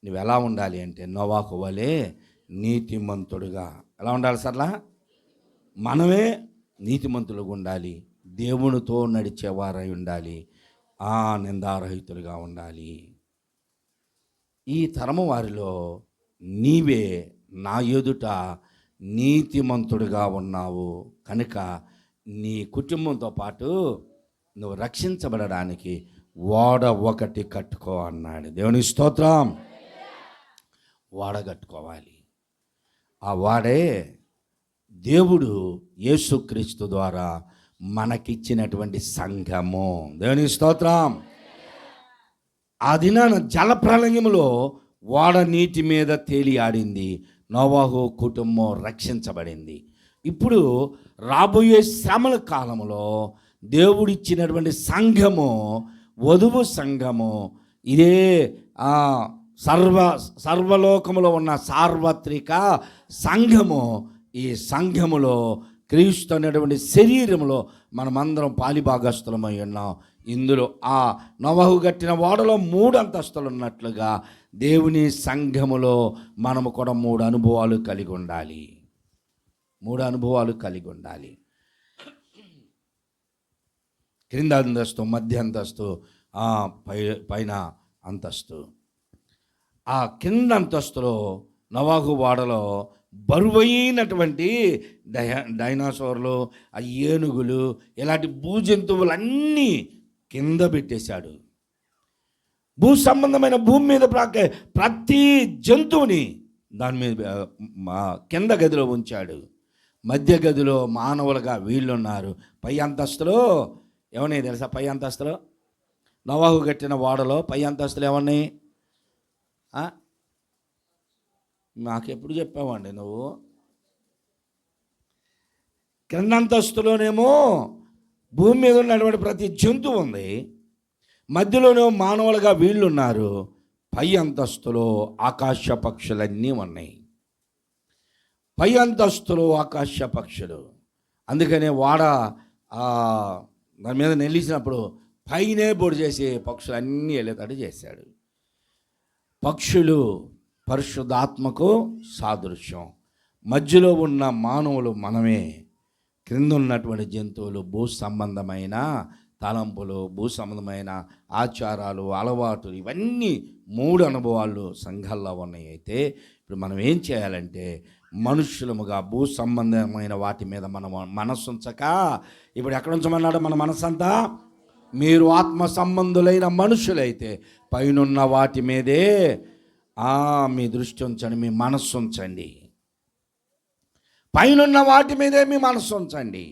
నువ్వు ఎలా ఉండాలి అంటే నోవాహు వలె నీతిమంతుడుగా. ఎలా ఉండాలి సర్లా? మనమే నీతిమంతులుగా ఉండాలి, దేవునితో నడిచేవారై ఉండాలి, నిందారహితులుగా ఉండాలి. ఈ తరము వారిలో నీవే నా ఎదుట నీతిమంతుడుగా ఉన్నావు కనుక నీ కుటుంబంతో పాటు నువ్వు రక్షించబడడానికి ఓడ ఒకటి కట్టుకో అన్నాడు. దేవుని స్తోత్రం. ఓడ కట్టుకోవాలి. ఆ వాడే దేవుడు యేసుక్రీస్తు ద్వారా మనకిచ్చినటువంటి సంఘము. దేవుని స్తోత్రం. ఆ దినాన జలప్రళయంలో ఓడ నీటి మీద తేలి ఆడింది, నోవాహు కుటుంబం రక్షించబడింది. ఇప్పుడు రాబోయే శ్రమల కాలంలో దేవుడిచ్చినటువంటి సంఘము, వధువు సంఘము, ఇదే సర్వలోకములో ఉన్న సార్వత్రిక సంఘము. ఈ సంఘములో క్రీస్తు అనేటువంటి శరీరంలో మనమందరం పాలిభాగస్థులమై ఉన్నాం. ఇందులో ఆ నోవాహు కట్టిన ఓడలో 3 అంతస్తులు ఉన్నట్లుగా దేవుని సంఘములో మనము కూడా 3 అనుభవాలు కలిగి ఉండాలి. 3 అనుభవాలు కలిగి ఉండాలి. క్రింద అంతస్తు, మధ్య అంతస్తు, పైన అంతస్తు. ఆ కింద అంతస్తులో నోవాహు ఓడలో బరువైనటువంటి డైనాసోర్లు, ఆ ఏనుగులు, ఇలాంటి భూజంతువులన్నీ కింద పెట్టేశాడు. భూ సంబంధమైన భూమి మీద ప్రతి జంతువుని దాని మీద కింద గదిలో ఉంచాడు. మధ్య గదిలో మానవులుగా వీళ్ళున్నారు. పై అంతస్తులో ఏమన్నాయి తెలుసా? పై అంతస్తులో నోవాహు కట్టిన ఓడలో పై అంతస్తులు ఏమన్నాయి? మాకెప్పుడు చెప్పావండి నువ్వు? కిందంతస్తులోనేమో భూమి మీద ఉన్నటువంటి ప్రతి జంతువు ఉంది, మధ్యలోనేమో మానవులుగా వీళ్ళున్నారు, పై అంతస్తులో ఆకాశ పక్షులన్నీ ఉన్నాయి. పై అంతస్తులో ఆకాశ పక్షులు. అందుకనే వాడ దాని మీద నిలిచినప్పుడు పైనే బోర్డు చేసి పక్షులన్నీ వెళ్ళేటట్టు చేశాడు. పక్షులు పరిశుద్ధాత్మకు సాదృశ్యం. మధ్యలో ఉన్న మానవులు మనమే. క్రింద ఉన్నటువంటి జంతువులు భూ సంబంధమైన తలంపులు, భూ సంబంధమైన ఆచారాలు, అలవాటులు, ఇవన్నీ 3 అనుభవాలు సంఘాల్లో ఉన్నాయి. అయితే ఇప్పుడు మనం ఏం చేయాలంటే మనుషులముగా భూ సంబంధమైన వాటి మీద మనం మనస్సు ఉంచక, ఇప్పుడు ఎక్కడ ఉంచమన్నాడు? మన మనస్సంతా మీరు ఆత్మ సంబంధులైన మనుషులైతే పైనున్న వాటి మీదే మీ దృష్టి ఉంచండి, మీ మనస్సు ఉంచండి. పైనున్న వాటి మీదే మీ మనస్సు ఉంచండి.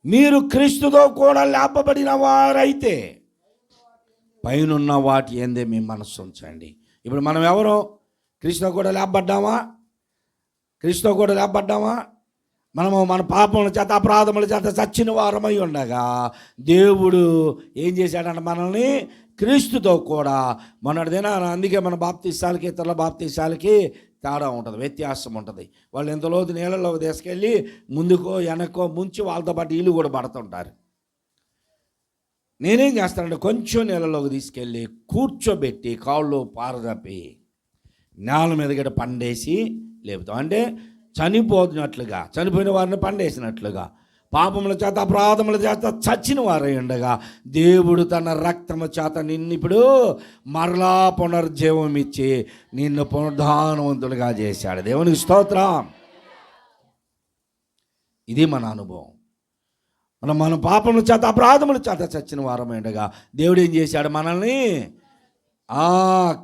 మీరు క్రీస్తుతో కూడా లేపబడిన వారైతే పైనున్న వాటి ఏందే మీ మనస్సు ఉంచండి. ఇప్పుడు మనం ఎవరు? క్రీస్తుతో కూడా లేపబడ్డామా? క్రీస్తుతో కూడా లేపబడ్డామా? మనము మన పాపముల చేత, అపరాధముల చేత చచ్చిన వారమై ఉండగా దేవుడు ఏం చేశాడంటే మనల్ని క్రీస్తుతో కూడా మొన్నటిదైనా. అందుకే మన బాప్తీసాలకి ఇతరుల బాప్తీసాలకి తేడా ఉంటుంది, వ్యత్యాసం ఉంటుంది. వాళ్ళు ఎంత లోతు నీళ్ళలోకి తీసుకెళ్ళి ముందుకో వెనక్కో ముంచి వాళ్ళతో పాటు వీళ్ళు కూడా పడుతుంటారు. నేనేం చేస్తానంటే కొంచెం నీళ్ళలోకి తీసుకెళ్ళి కూర్చోబెట్టి కాళ్ళు పారదప్పి నేల మీద గడ పండేసి లేపుతాం. అంటే చనిపోతున్నట్లుగా, చనిపోయిన వారిని పండేసినట్లుగా పాపముల చేత అపరాధముల చేత చచ్చిన వారై ఉండగా దేవుడు తన రక్తము చేత నిన్ను ఇప్పుడు మరలా పునర్జీవం ఇచ్చి నిన్ను పునరుద్ధానవంతులుగా చేశాడు. దేవునికి స్తోత్రం. ఇది మన అనుభవం. మన పాపముల చేత అపరాధముల చేత చచ్చిన వారమై ఉండగా దేవుడు ఏం చేశాడు? మనల్ని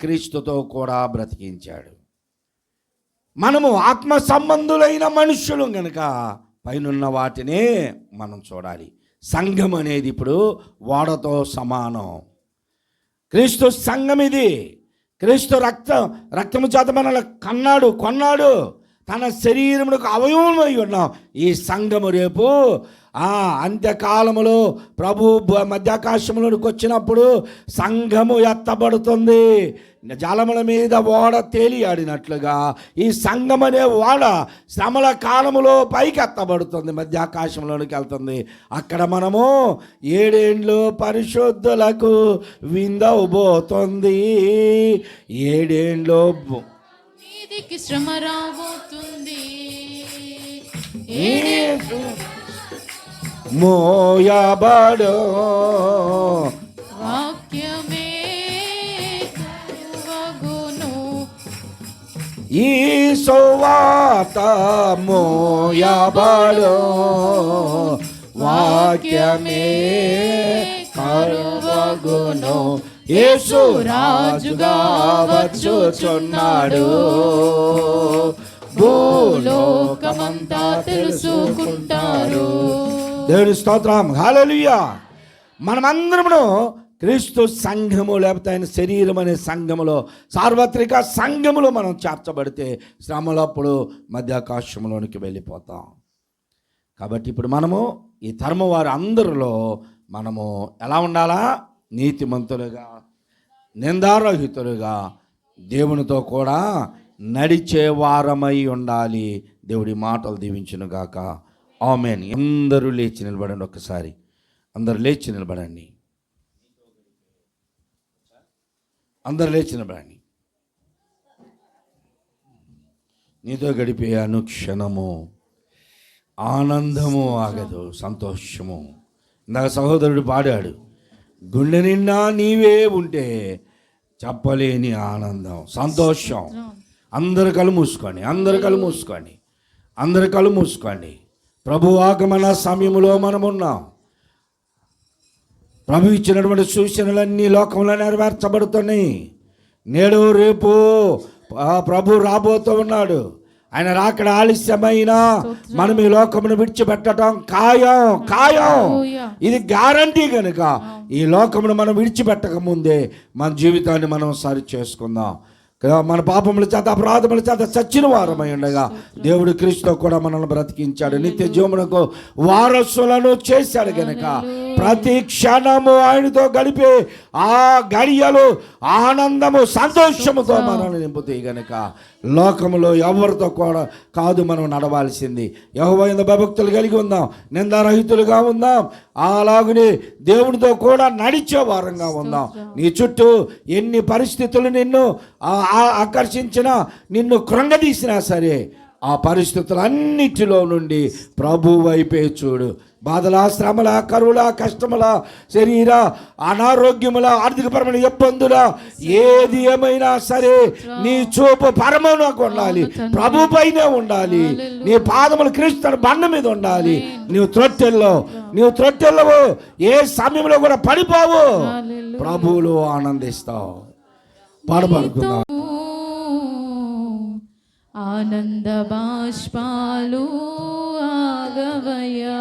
క్రీస్తుతో కూడా బ్రతికించాడు. మనము ఆత్మ సంబంధులైన మనుషులు కనుక పైనున్న వాటినే మనం చూడాలి. సంఘం అనేది ఇప్పుడు ఓడతో సమానం. క్రీస్తు సంఘం ఇది. క్రీస్తు రక్తము చేత మనల్ని కొన్నాడు. తన శరీరమునకు అవయవమై ఉన్నాం. ఈ సంఘము రేపు అంత్యకాలములో ప్రభు మధ్యాకాశంలోనికి వచ్చినప్పుడు సంఘము ఎత్తబడుతుంది. జలముల మీద ఓడ తేలియాడినట్లుగా ఈ సంఘం అనే ఓడ శ్రమల కాలములో పైకి ఎత్తబడుతుంది, మధ్యాకాశంలోనికి వెళ్తుంది. అక్కడ మనము 7 ఏండ్లు పరిశుద్ధులకు విందవబోతుంది. 7 ఏండ్లు శ్రమ రాబోతుంది. మోయబడు వాక్యమే కరువగును. ఈ సువార్త మోయబడు వాక్యమే కరువగును. యేసు రాజుగా వచ్చుచున్నాడు. భూలోకమంతా తెలుసుకుంటారు. దేవుని స్తోత్రం. హల్లెలూయా. మనమందరమును క్రీస్తు సంఘము లేకపోతే ఆయన శరీరం అనే సంఘములో, సార్వత్రిక సంఘములో మనం చేర్చబడితే శ్రమలప్పుడు మధ్యాకాశంలోనికి వెళ్ళిపోతాం. కాబట్టి ఇప్పుడు మనము ఈ తరము వారి అందరిలో మనము ఎలా ఉండాలా? నీతిమంతులుగా, నిందారహితులుగా, దేవునితో కూడా నడిచే వారమై ఉండాలి. దేవుడి మాటలు దీవించునుగాక. ఆమేన్. అందరూ లేచి నిలబడండి. ఒక్కసారి అందరూ లేచి నిలబడండి. అందరూ లేచి నిలబడండి. నీతో గడిపే అనుక్షణము ఆనందము ఆగదు, సంతోషము. ఇందాక సహోదరుడు పాడాడు, గుండె నిండా నీవే ఉంటే చెప్పలేని ఆనందం, సంతోషం. అందరు కళ్ళు మూసుకోండి, అందరు కళ్ళు మూసుకోండి, అందరు కళ్ళు మూసుకోండి. ప్రభు ఆగమన సమయంలో మనమున్నాం. ప్రభు ఇచ్చినటువంటి సూచనలన్నీ లోకంలో నెరవేర్చబడుతున్నాయి. నేడు రేపు ప్రభు రాబోతూ ఉన్నాడు. ఆయన రాకడ ఆలస్యమైనా మనం ఈ లోకమును విడిచిపెట్టడం ఖాయం. ఇది గ్యారంటీ కనుక ఈ లోకమును మనం విడిచిపెట్టక ముందే మన జీవితాన్ని మనం సరి చేసుకుందాం. మన పాపముల చేత అపరాధముల చేత చచ్చిన వారమై ఉండగా దేవుడు క్రీస్తు కూడా మనల్ని బ్రతికించాడు. నిత్య జీవమునకు వారసులను చేశాడు కనుక ప్రతి క్షణము ఆయనతో గడిపే ఆ గడియలు ఆనందము సంతోషముతో మనల్ని నింపుతాయి కనుక లోకములో ఎవరితో కూడా కాదు మనం నడవాల్సింది. యెహోవా భక్తులు కలిగి ఉందాం, నిందారహితులుగా ఉందాం, అలాగనే దేవునితో కూడా నడిచే వారంగా ఉందాం. నీ చుట్టూ ఎన్ని పరిస్థితులు నిన్ను ఆకర్షించినా, నిన్ను కృంగదీసినా సరే ఆ పరిస్థితులన్నిటిలో నుండి ప్రభు వైపే చూడు. బాధల, శ్రమల, కరువుల, కష్టముల, శరీర అనారోగ్యముల, ఆర్థికపరమైన ఇబ్బందుల, ఏది ఏమైనా సరే నీ చూపు పరమమునకు ఉండాలి, ప్రభు పైనే ఉండాలి. నీ పాదములు క్రీస్తు బండ మీద ఉండాలి. నీవు త్రొట్టెల్లో ఏ సమయంలో కూడా పడిపోవు, ప్రభువులో ఆనందిస్తావు. పాడబడుకుందాం. ఆనంద బాష్పాలు ఆగవయ్యా.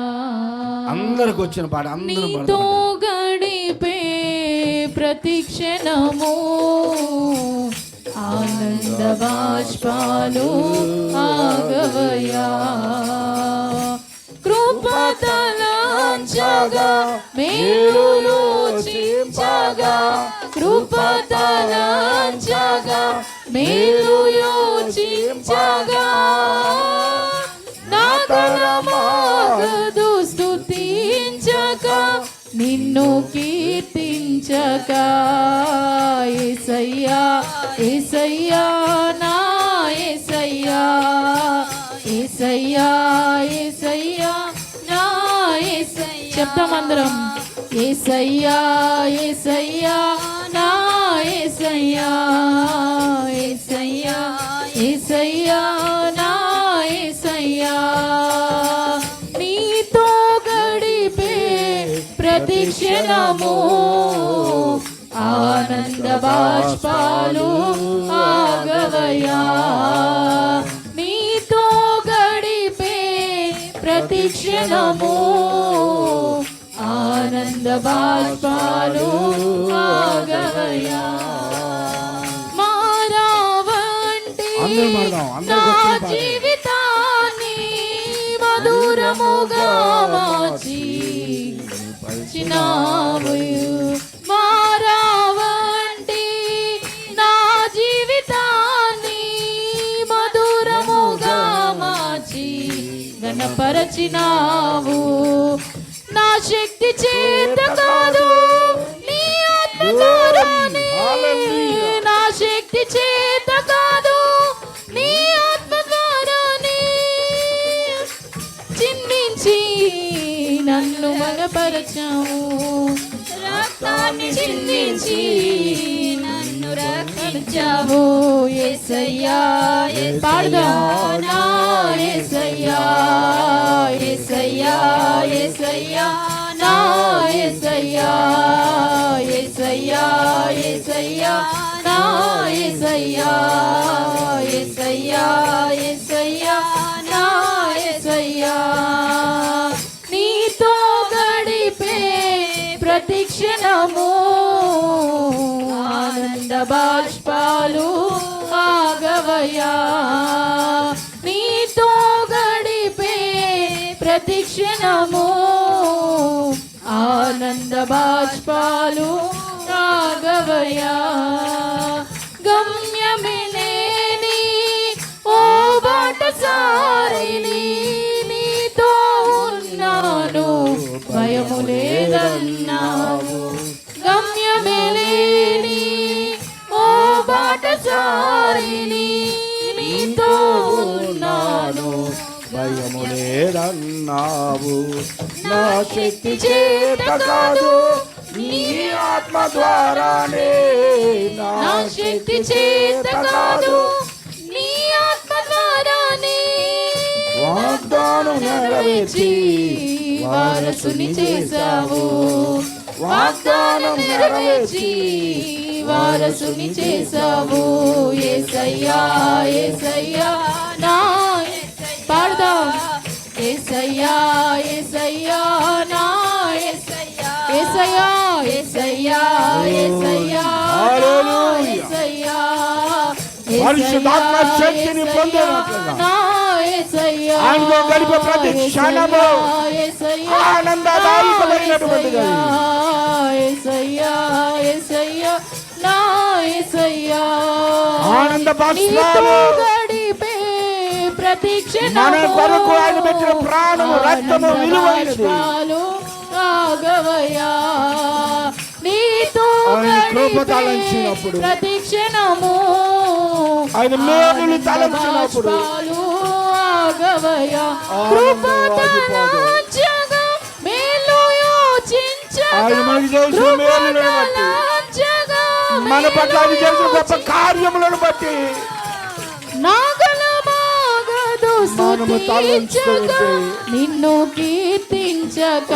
అందరికి వచ్చిన పాట నీతో గడిపే ప్రతి క్షణము ఆనంద బాష్పాలు ఆగవయ్యా. కృపతలాంచగా మేలులు చించగా, కృపతలాంచగా మేలు యోచించగా, నా తరమాగదు స్తుతించక, నిన్ను కీర్తించక. యేసయ్యా యేసయ్యా నా యేసయ్యా, యేసయ్యా యేసయ్యా నా చెప్తాం అందరం. యేసయ్యా యేసయ్యా నా యేసయ్యా, యేసయ్యా యేసయ్యా నా యేసయ్యా, నీతో గడిపే ప్రతి క్షణము ఆనంద బాష్పాలు ఆగవయ్యా, నీతో గడిపే ప్రతి క్షణము ఆనంద బాష్పాలు ఆగవయ్యా. మారావంటి నా జీవితాన్ని మధురముగా మార్చినావు, మారావంటి నా జీవితాన్ని మధురముగా మార్చి గణపరచినావు. నా శక్తి చేత కాదు నీ ఆత్మ ద్వారానే, నా శక్తి చేత కాదు నీ ఆత్మ ద్వారానే చిందించి నన్ను బలపరచావు, రక్తాన్ని చిందించి నన్ను రక్షించావు. యేసయ్యా పాడదాం నా యేసయ్యా, యేసయ్యా యేసయ్యా నా యేసయ్యా, యేసయ్యా యేసయ్యా నా యేసయ్యా, యేసయ్యా యేసయ్యా నా యేసయ్యా, నీతో గడిపే ప్రతి క్షణము ఆనంద బాష్పాలు ఆగవయ్యా, నీతో గడిపే ప్రతి క్షణము ఆనంద బాష్పాలు ఆగవయ్యా. గమ్యమిలేని ఓ బాటసారిని నీతో ఉన్నాను భయము లేదన్నావు, గమ్యమిలేని ఓ బాటసారిని నీతో ఉన్నాను భయము లేదన్నావు. నా శక్తి చేత కాదు నీ ఆత్మ ద్వారానే, నా శక్తి చేత కాదు నీ ఆత్మ ద్వారానే వాగ్దానం నెరవేర్చి వారసుని చేశావు, వాగ్దానం నెరవేర్చి వారసుని చేశావు. యేసయ్యా యేసయ్యా నా పాడదాం. యేసయ్యా యేసయ్యా నా యేసయ్యా, యేసయ్యా యేసయ్యా యేసయ్యా నా యేసయ్యా, పరిశుద్ధాత్మ శక్తిని పొందినట్లుగా నా యేసయ్యా, ఆయనతో గడిపే ప్రతి క్షణము యేసయ్యా ఆనందదాయకమైనటువంటిది. యేసయ్యా యేసయ్యా నా యేసయ్యా, ఆనంద బాష్పాలు గడిపే ప్రతి క్షణము మన కొరకు ఆయన పెట్టిన ప్రాణము రక్తము విలువైనది. ఆగవయ్యా, నీతో ఆయన కృప తలంచినప్పుడు, ప్రతి క్షణము ఆయన మేలులు తలంచినప్పుడు ఆగవయ్యా, కృప తలంచగా మేలు యోచించగా, ఆయన మనకి చేసిన మేలులను బట్టి, మన పట్ల ఆయన చేసిన గొప్ప కార్యములను బట్టి నాగలమాగదు మనము తలంచుకుంటే నిన్ను కీర్తించక,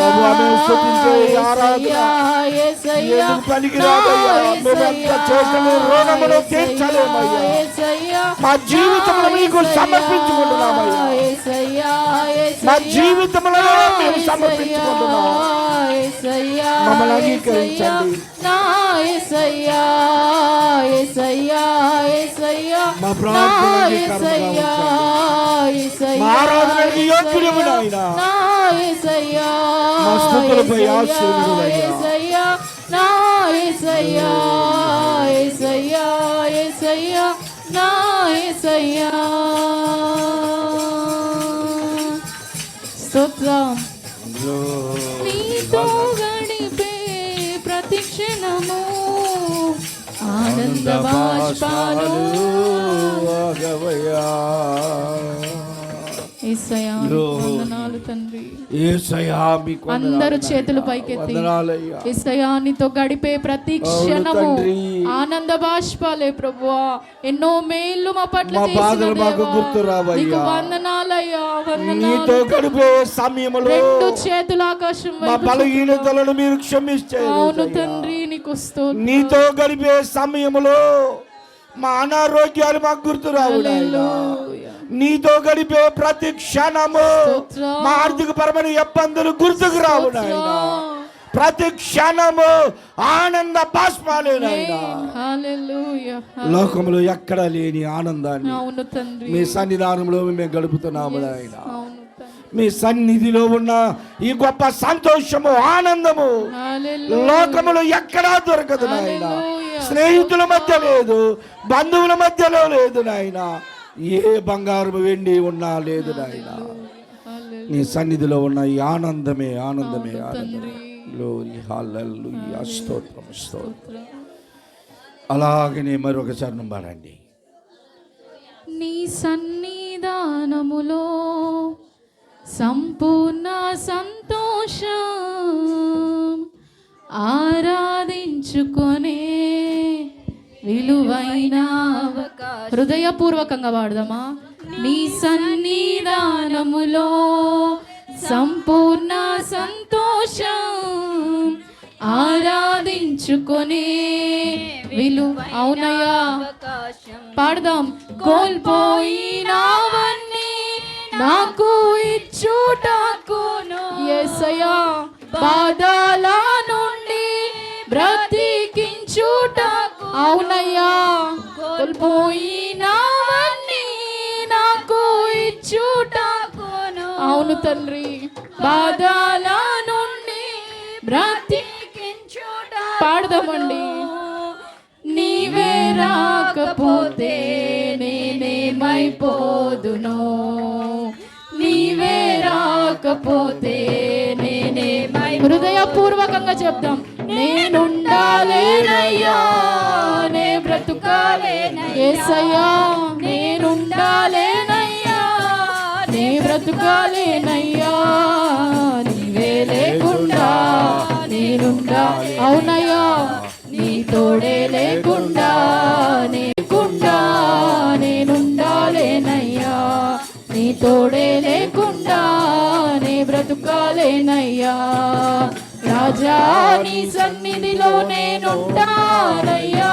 మా జీవితంలో మీకు సమర్పించుకుంటున్నామయ్యా, మా జీవితంలో మేము సమర్పించుకుంటున్నాం. మమ్మల్ని అంగీకరించండి. మా ప్రార్థనకి మా ఆరాధనకి యోగ్యుడము నాయనా, మా స్తుతులపై ఆశీర్వదించయ్యా. స్తోత్రం. నీతో గడిపే ప్రతి క్షణము ఆనంద బాష్పాలు ఆగవయ్యా. యేసయ్యా వందనాలు తండ్రి. యేసయ్యా మీకు వందనాలు. అందరూ చేతులు పైకెత్తి వందనాలయ్యా. యేసయ్యా నీతో గడిపే ప్రతి క్షణము తండ్రి. ఆనంద బాష్పాలే ప్రభువా. ఎన్నో మేళ్ళు మా పట్ల మా చేసిన బాధలు మాకు దేవా, గుర్తు రావయ్యా. నీకు వందనాలయ్యా నీతో వందనాలు. గడిపే సమయంలో రెండు చేతుల ఆకాశం మా వైపు బలహీనతలను మీరు క్షమిస్తే అవును తండ్రి నీకు స్తోత్రం. నీతో గడిపే సమయంలో మా అనారోగ్యాలు మాకు గుర్తు రావు నాయనా. హల్లెలూయా. నీతో గడిపే ప్రతి క్షణము స్తోత్రం. మా ఆర్థిక పరమైన ఇబ్బందులు గుర్తుకు రావు నాయనా. స్తోత్రం. ప్రతి క్షణము ఆనంద బాష్పాలే నాయనా. హల్లెలూయా. లోకంలో ఎక్కడా లేని ఆనందాన్ని అవును తండ్రి. మీ సన్నిధానంలో మేము గడుపుతున్నాము నాయనా. అవును తండ్రి. మీ సన్నిధిలో ఉన్న ఈ గొప్ప సంతోషము ఆనందము హల్లెలూయా. లోకములో ఎక్కడా దొరకదు నాయన. హల్లెలూయా. స్నేహితుల మధ్య లేదు, బంధువుల మధ్యలో లేదు నాయన. ఏ బంగారు వెండి ఉన్నా లేదు నాయన. హల్లెలూయా. నీ సన్నిధిలో ఉన్న ఈ ఆనందమే ఆనందమే అవును ఆనందమే. తండ్రి. గ్లోరీ హల్లెలూయా. స్తోత్రం స్తోత్రం. అలాగనే మరొకసారి నమ్మారండి. నీ సన్నిధానములో సంపూర్ణ సంతోషం ఆరాధించుకొనే విలువైన అవకాశం. హృదయపూర్వకంగా వాడదామా. నీ సన్నిధానములో సంపూర్ణ సంతోషం ఆరాధించుకొనే అవునయ్యా పాడదాం. కోల్పోయినవన్నీ నాకు ఇచ్చుటకును యేసయ్యా బాధల నుండి బ్రతికించుటకు. అవునయ్యా కోల్పోయినవన్నీ నాకు ఇచ్చుటకును. అవును తండ్రి. బాధల నుండి బ్రతికించుట పాడదామండి. నీవే రాకపోతే నేనేమైపోదును, నీవే రాకపోతే నేనేమై. హృదయపూర్వకంగా చెప్దాం. నేనుండాలేనయ్యా నే బ్రతుకాలేనయ్యా. యేసయ్యా నేనుండాలేనయ్యా నే బ్రతుకాలేనయ్యా. నీవే లేకుండా నేనుండా. అవునయ్యా నీ తోడే లేకుండా నేనుండాలేనయ్యా. నీ తోడే లేకుండా నే బ్రతుకాలేనయ్యా. రాజా నీ సన్నిధిలో నేనుంటానయ్యా.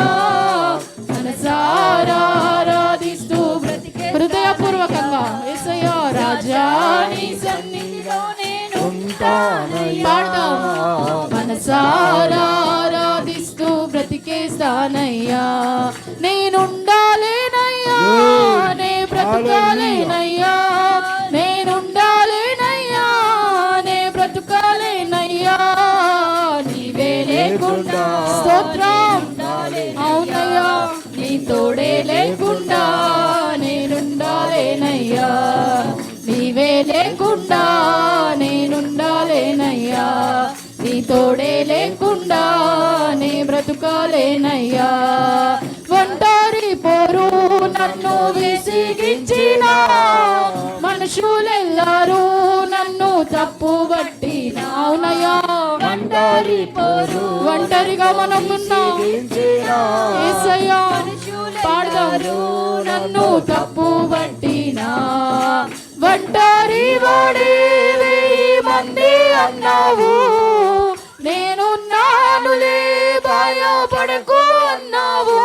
మనసారా ఆరాధిస్తూ బ్రతికే. హృదయపూర్వకంగా యేసయ్యా రాజా నీ సన్నిధిలో నేనుంటానయ్యా. మనసారా ఆరాధిస్తూ బ్రతికేస్తానయ్యా. నేనుండాలేనయ్యా నే బ్రతుకాలేనయ్యా. నేనుండాలేనయ్యా నే బ్రతుకాలేనయ్యా. నీవే లేకుండా. స్తోత్రం. అవునయ్యా నీ తోడే లేకుండా నేనుండాలేనయ్యా. నీవే లేకుండా నేనుండాలేనయ్యా. నీ తోడే లేకుండా నే బ్రతుకాలేనయ్యా. ఒంటరి పోరు నన్ను విసిగించిన మనుషులెల్లారూ నన్ను తప్పు పట్టిన. అవునయ్యా ఒంటరి పోరు ఒంటరిగా మనం ఉన్నాం యేసయ్యా. పాడదాం. నన్ను తప్పు పట్టిన ఒంటరి వాడే 1000 మంది అన్నావు. నేనున్నానులే భయపడకు అన్నావు.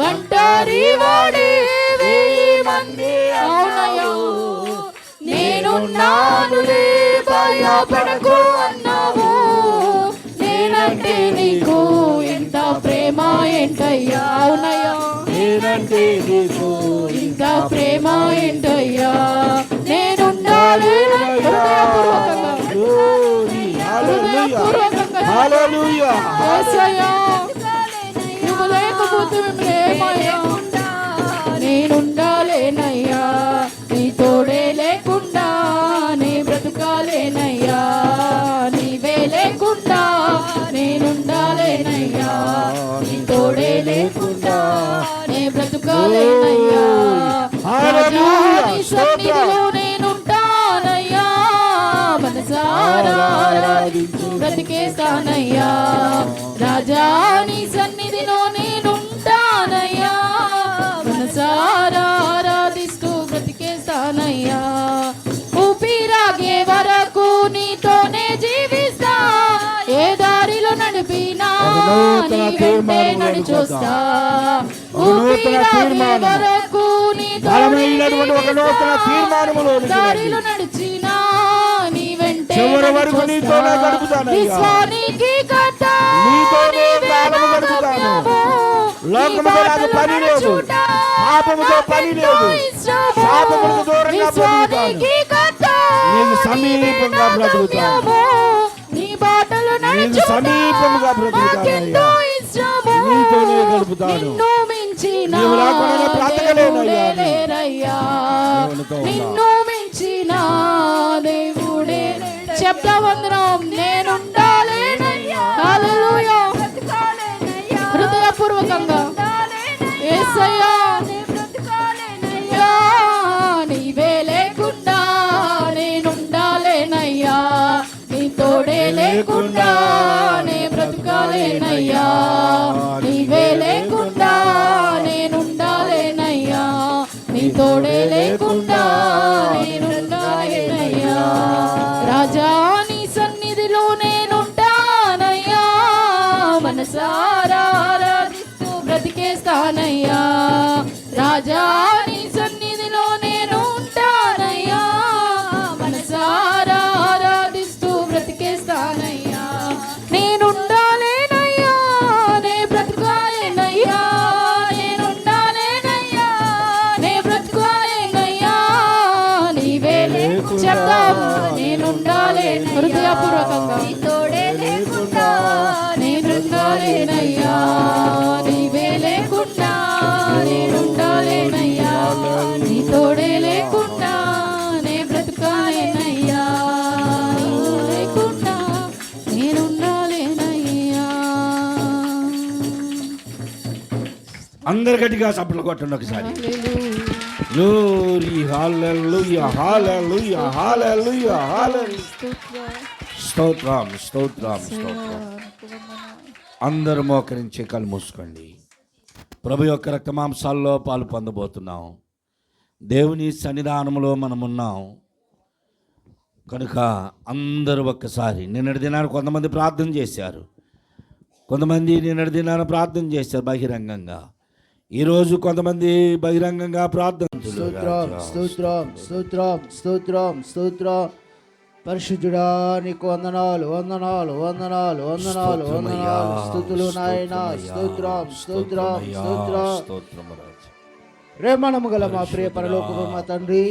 ఒంటరి వాడే 1000 మంది. అవునయ్యా నేనున్నానులే భయపడకు అన్నావు. నేనంటే నీకు ఎంత ప్రేమ ఏంటయ్యా. అవునయ్యా నేనంటే నీకు ఇంత ప్రేమ ఏంటయ్యా. నేనుండాలి. హృదయపూర్వకంగా హల్లెలూయా. యేసయ్యా నువ్వు లేకపోతే మేము లేమయ్యా. నేనుండాలేనయ్యా నీ తోడే లేకుండా నే బ్రతుకాలేనయ్యా. నీవే లేకుండా నేనుండాలేనయ్యా. నీ తోడే లేకుండా నే బ్రతుకాలేనయ్యా. రాజా నీ సన్నిధిలో నేను బ్రతికేస్తానయ్యా. రాజా నీ సన్నిధిలో నేనుంటానయ్యా, మనసారా ఆరాధిస్తూ బ్రతికేస్తానయ్యా. ఊపిరాగే వరకు నీతోనే జీవిస్తా, ఏ దారిలో నడిపినా నీ వెంటే నడిచొస్తా. ఊపిరాగే వరకు నీతోనే దారిలో నడిచినా నీ వెంటే నడిచొస్తా. విశ్వానికి కర్త నీతోనే గడుపుతాను. లోకముతో నాకు పని లేదు, పాపముతో పని లేదు, పాపములకు దూరంగా బ్రతుకుతాను, నీకు సమీపంగా బ్రతుకుతాను, నీకు సమీపంగా బ్రతుకుతానయ్యా. నీతోనే గడుపుతాను. నీవు లేకుండా బ్రతకలేనయ్యా. నిన్ను మించిన దేవుడే. శబ్దవందనం నేనుండాలేనయ్యా. హల్లెలూయా. హృదయపూర్వకంగా యేసయ్యా నీవే లేకుండా నేనుండాలేనయ్యా, నీ తోడే లేకుండా నే బ్రతకాలేనయ్యా. నీవే లేకుండా నేనుండాలేనయ్యా, నీ తోడే లేకుండా నేనుండాలేనయ్యా. రాజా నీ సన్నిధిలో నేనుంటానయ్యా, మనసారా ఆరాధిస్తూ బ్రతికేస్తానయ్యా. రాజా నీ సన్నిధిలో నేనుంటానయ్యా, మనసారా ఆరాధిస్తూ బ్రతికేస్తానయ్యా. నేనుండాలేనయ్యా, నే బ్రతకాలేనయ్యా, నేనుండాలేనయ్యా, నే బ్రతకాలేనయ్యా. నీవే చెప్తాం నేనుండాలేనయ్యా. హృదయపూర్వకంగా నీ తోడే లేకుండా నేనుండాలేనయ్యా, నీవే లేకుండా నేనుండాలేనయ్యా, నీ తోడే లేకుండా నే బ్రతకాలేనయ్యా, నీవు లేకుండా నేనుండాలేనయ్యా. అందరు గట్టిగా చప్పట్లు కొట్టండి ఒకసారి. గ్లోరీ హల్లెలూయా, హల్లెలూయా, హల్లెలూయా, హల్లెలూయా. స్తోత్రం, స్తోత్రం, స్తోత్రం. అందరూ మోకరించి కళ్ళు మూసుకోండి. ప్రభు యొక్క రక్తమాంసాల్లో పాలు పొందబోతున్నాం. దేవుని సన్నిధానంలో మనమున్నాం కనుక అందరూ ఒక్కసారి నిన్నటి దినాన్ని కొంతమంది ప్రార్థన చేశారు, కొంతమంది నిన్నటి దినాన్ని ప్రార్థన చేశారు బహిరంగంగా. ఈరోజు కొంతమంది బహిరంగంగా ప్రార్థన. స్తోత్రం, స్తోత్రం, స్తోత్రం, స్తోత్రం, స్తోత్రం. పరిశుద్ధుడా నీకు వందనాలు, వందనాలు, వందనాలు, వందనాలు, వందనాలు. స్తుతులు నాయన. స్తోత్రం, స్తోత్రం, స్తోత్రం. ప్రేమనము గల మా ప్రియ పరలోకపు మా తండ్రి,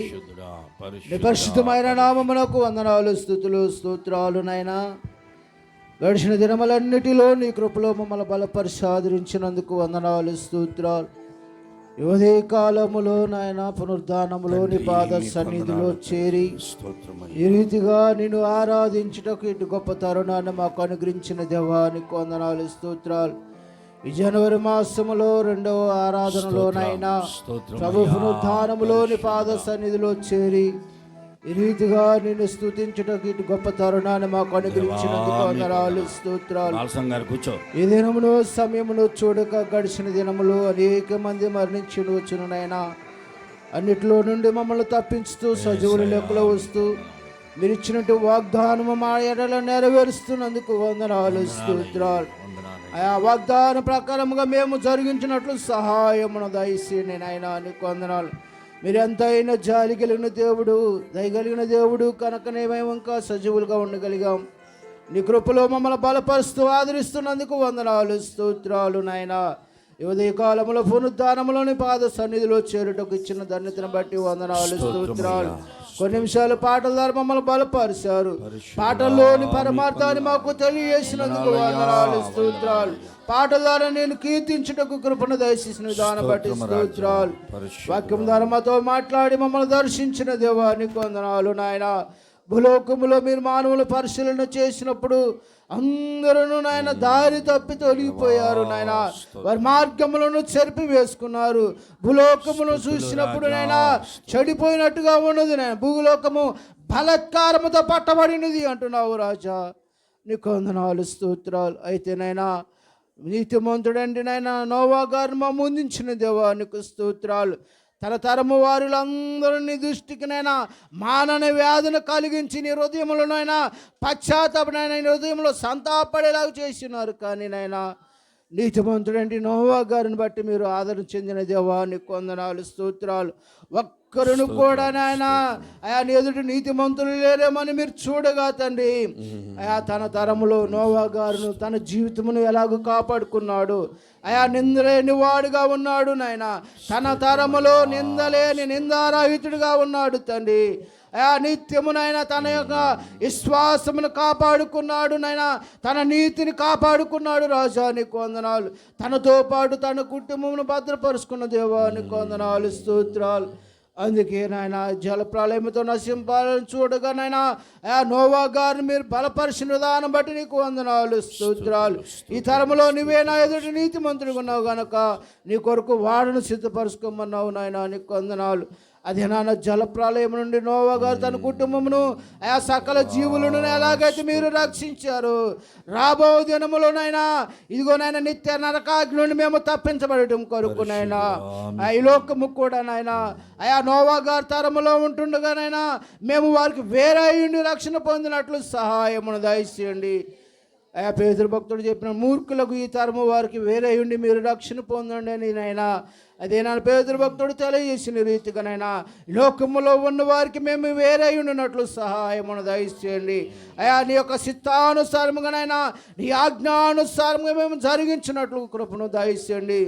నీ పరిశుద్ధమైన నామమునకు వందనాలు, స్తుతులు, స్తోత్రాలు నాయనా. గడిచిన దినములన్నిటిలో నీ కృపలో మమ్మల్ని బలపరిచి ఆదరించినందుకు వందనాలు, స్తోత్రాలు. యువదే కాలములో నాయన పునరుద్ధానములో నీ పాద సన్నిధిలో చేరి ఈ రీతిగా నిన్ను ఆరాధించుటకు ఇటు గొప్ప తరుణాన్ని మాకు అనుగ్రహించిన దేవానికి వందనాలు, స్తోత్రాలు. ఈ జనవరి మాసములో 2వ ఆరాధనలోనైనా ప్రభు పునరుద్ధానములో నీ పాద సన్నిధిలో చేరి ఈ రీతిగా నిన్ను స్తుతించుటకు ఇటు గొప్ప తరుణాన్ని మాకు అనుగ్రహించినందుకు వందనాలు, స్తోత్రాలు. ఈ దినమును సమయమును చూడక గడిచిన దినములు అనేక మంది మరణించి వచ్చునైనా అన్నిటిలో నుండి మమ్మల్ని తప్పించుతూ సజీవుల లెక్కలో వస్తూ మీరు ఇచ్చినట్టు వాగ్దానము మా ఎడల నెరవేరుస్తున్నందుకు వందనాలు, స్తోత్రాలు. ఆ వాగ్దాన ప్రకారముగా మేము జరిగించినట్లు సహాయమును దయచేయండి నాయనా, నీకు వందనాలు. మీరు ఎంతైనా జాలి కలిగిన దేవుడు, దయగలిగిన దేవుడు కనుకనే మేము ఇంకా సజీవులుగా ఉండగలిగాం. నీ కృపలో మమ్మల్ని బలపరుస్తూ ఆదరిస్తున్నందుకు వందనాలు, స్తోత్రాలు నాయనా. ఉదయ కాలంలో పునరుద్ధానములోని పాద సన్నిధిలో చేరుటకు ఇచ్చిన ధన్యతను బట్టి వందనాలు, స్తోత్రాలు. కొన్ని నిమిషాలు పాటల ద్వారా మమ్మల్ని బలపరిచారు. పాటల్లోని పరమార్థాన్ని మాకు తెలియజేసినందుకు వందనాలు, స్తోత్రాలు. పాటల ద్వారా నేను కీర్తించుటకు కృపను దయచేసిన విధానం బట్టి స్తోత్రాలు. వాక్యం ద్వారా మాతో మాట్లాడి మమ్మల్ని దర్శించిన దేవానికి వందనాలు నాయన. భూలోకములో మీరు మానవుల పరిశీలన చేసినప్పుడు అందరూ నాయన దారి తప్పి తొలగిపోయారు నాయన, వారి మార్గములను చెరిపి వేసుకున్నారు. భూలోకమును చూసినప్పుడు నాయన చెడిపోయినట్టుగా ఉన్నది నాయన. భూలోకము బలత్కారముతో పట్టబడినది అంటున్నావు రాజా. నీకు వందనాలు స్తోత్రాలు. అయితే నైనా నీతిమంతుడండి నైనా నోవా గారిని మా ముందుంచిన దేవా నీకు స్తోత్రాలు. తరతరము వారులందరూ నీ దృష్టికినైనా మానని వ్యాధిని కలిగించి నీ హృదయంలోనైనా పశ్చాత్తాపనైనా నీ హృదయంలో సంతాపడేలాగా చేస్తున్నారు. కానీ నైనా నీతిమంతుడండి నోవా గారిని బట్టి మీరు ఆదరణ చెందిన దేవా నీకు వందనాలు స్తోత్రాలు. ఒక్కరును కూడా నాయన అయా నీ ఎదుటి నీతిమంతులు లేరేమని మీరు చూడగా తండ్రి, అయా తన తరములో నోవా గారును తన జీవితమును ఎలాగో కాపాడుకున్నాడు. అయా నిందలేని వాడుగా ఉన్నాడు నాయన. తన తరములో నిందలేని నిందారహితుడిగా ఉన్నాడు తండ్రి. అయా నిత్యమునైనా తన యొక్క విశ్వాసమును కాపాడుకున్నాడు నాయన. తన నీతిని కాపాడుకున్నాడు. రాజా నీకు వందనాలు. తనతో పాటు తన కుటుంబమును భద్రపరుచుకున్న దేవా నీకు వందనాలు స్తోత్రాలు. అందుకే నాయన జల ప్రళయంతో నశింపాలని చూడగా నాయన నోవా గారిని మీరు బలపరిచిన విధానం బట్టి నీకు వందనాలు స్తోత్రాలు. ఈ తరములో నువ్వే నా ఎదుటి నీతిమంతుడిగా ఉన్నావు గనక నీ కొరకు వాడును సిద్ధపరచుకోమన్నావు నాయన నీకు వందనాలు. అదే నాన్న జల ప్రళయం నుండి నోవా గారు తన కుటుంబమును ఆ సకల జీవులను ఎలాగైతే మీరు రక్షించారు, రాబో దినములోనైనా ఇదిగోనైనా నిత్య నరకాగ్ని నుండి మేము తప్పించబడటం కొరకునైనా ఈ లోకము కూడా నాయన అయా నోవా గారు తరములో ఉంటుండగానైనా మేము వారికి వేరే ఉండి రక్షణ పొందినట్లు సహాయమును దయచేయండి. అయా పేతురు భక్తుడు చెప్పిన మూర్ఖులకు ఈ తరము వారికి వేరే ఉండి మీరు రక్షణ పొందండి అని నాయనా అదే నా పేతురు భక్తుడు తెలియజేసిన రీతిగానైనా లోకములో ఉన్న వారికి మేము వేరే ఉండినట్లు సహాయమును దయచేయండి. అయా నీ యొక్క చిత్తానుసారముగానైనా నీ ఆజ్ఞానుసారంగా మేము జరిగించినట్లు కృపను దయచేయండి.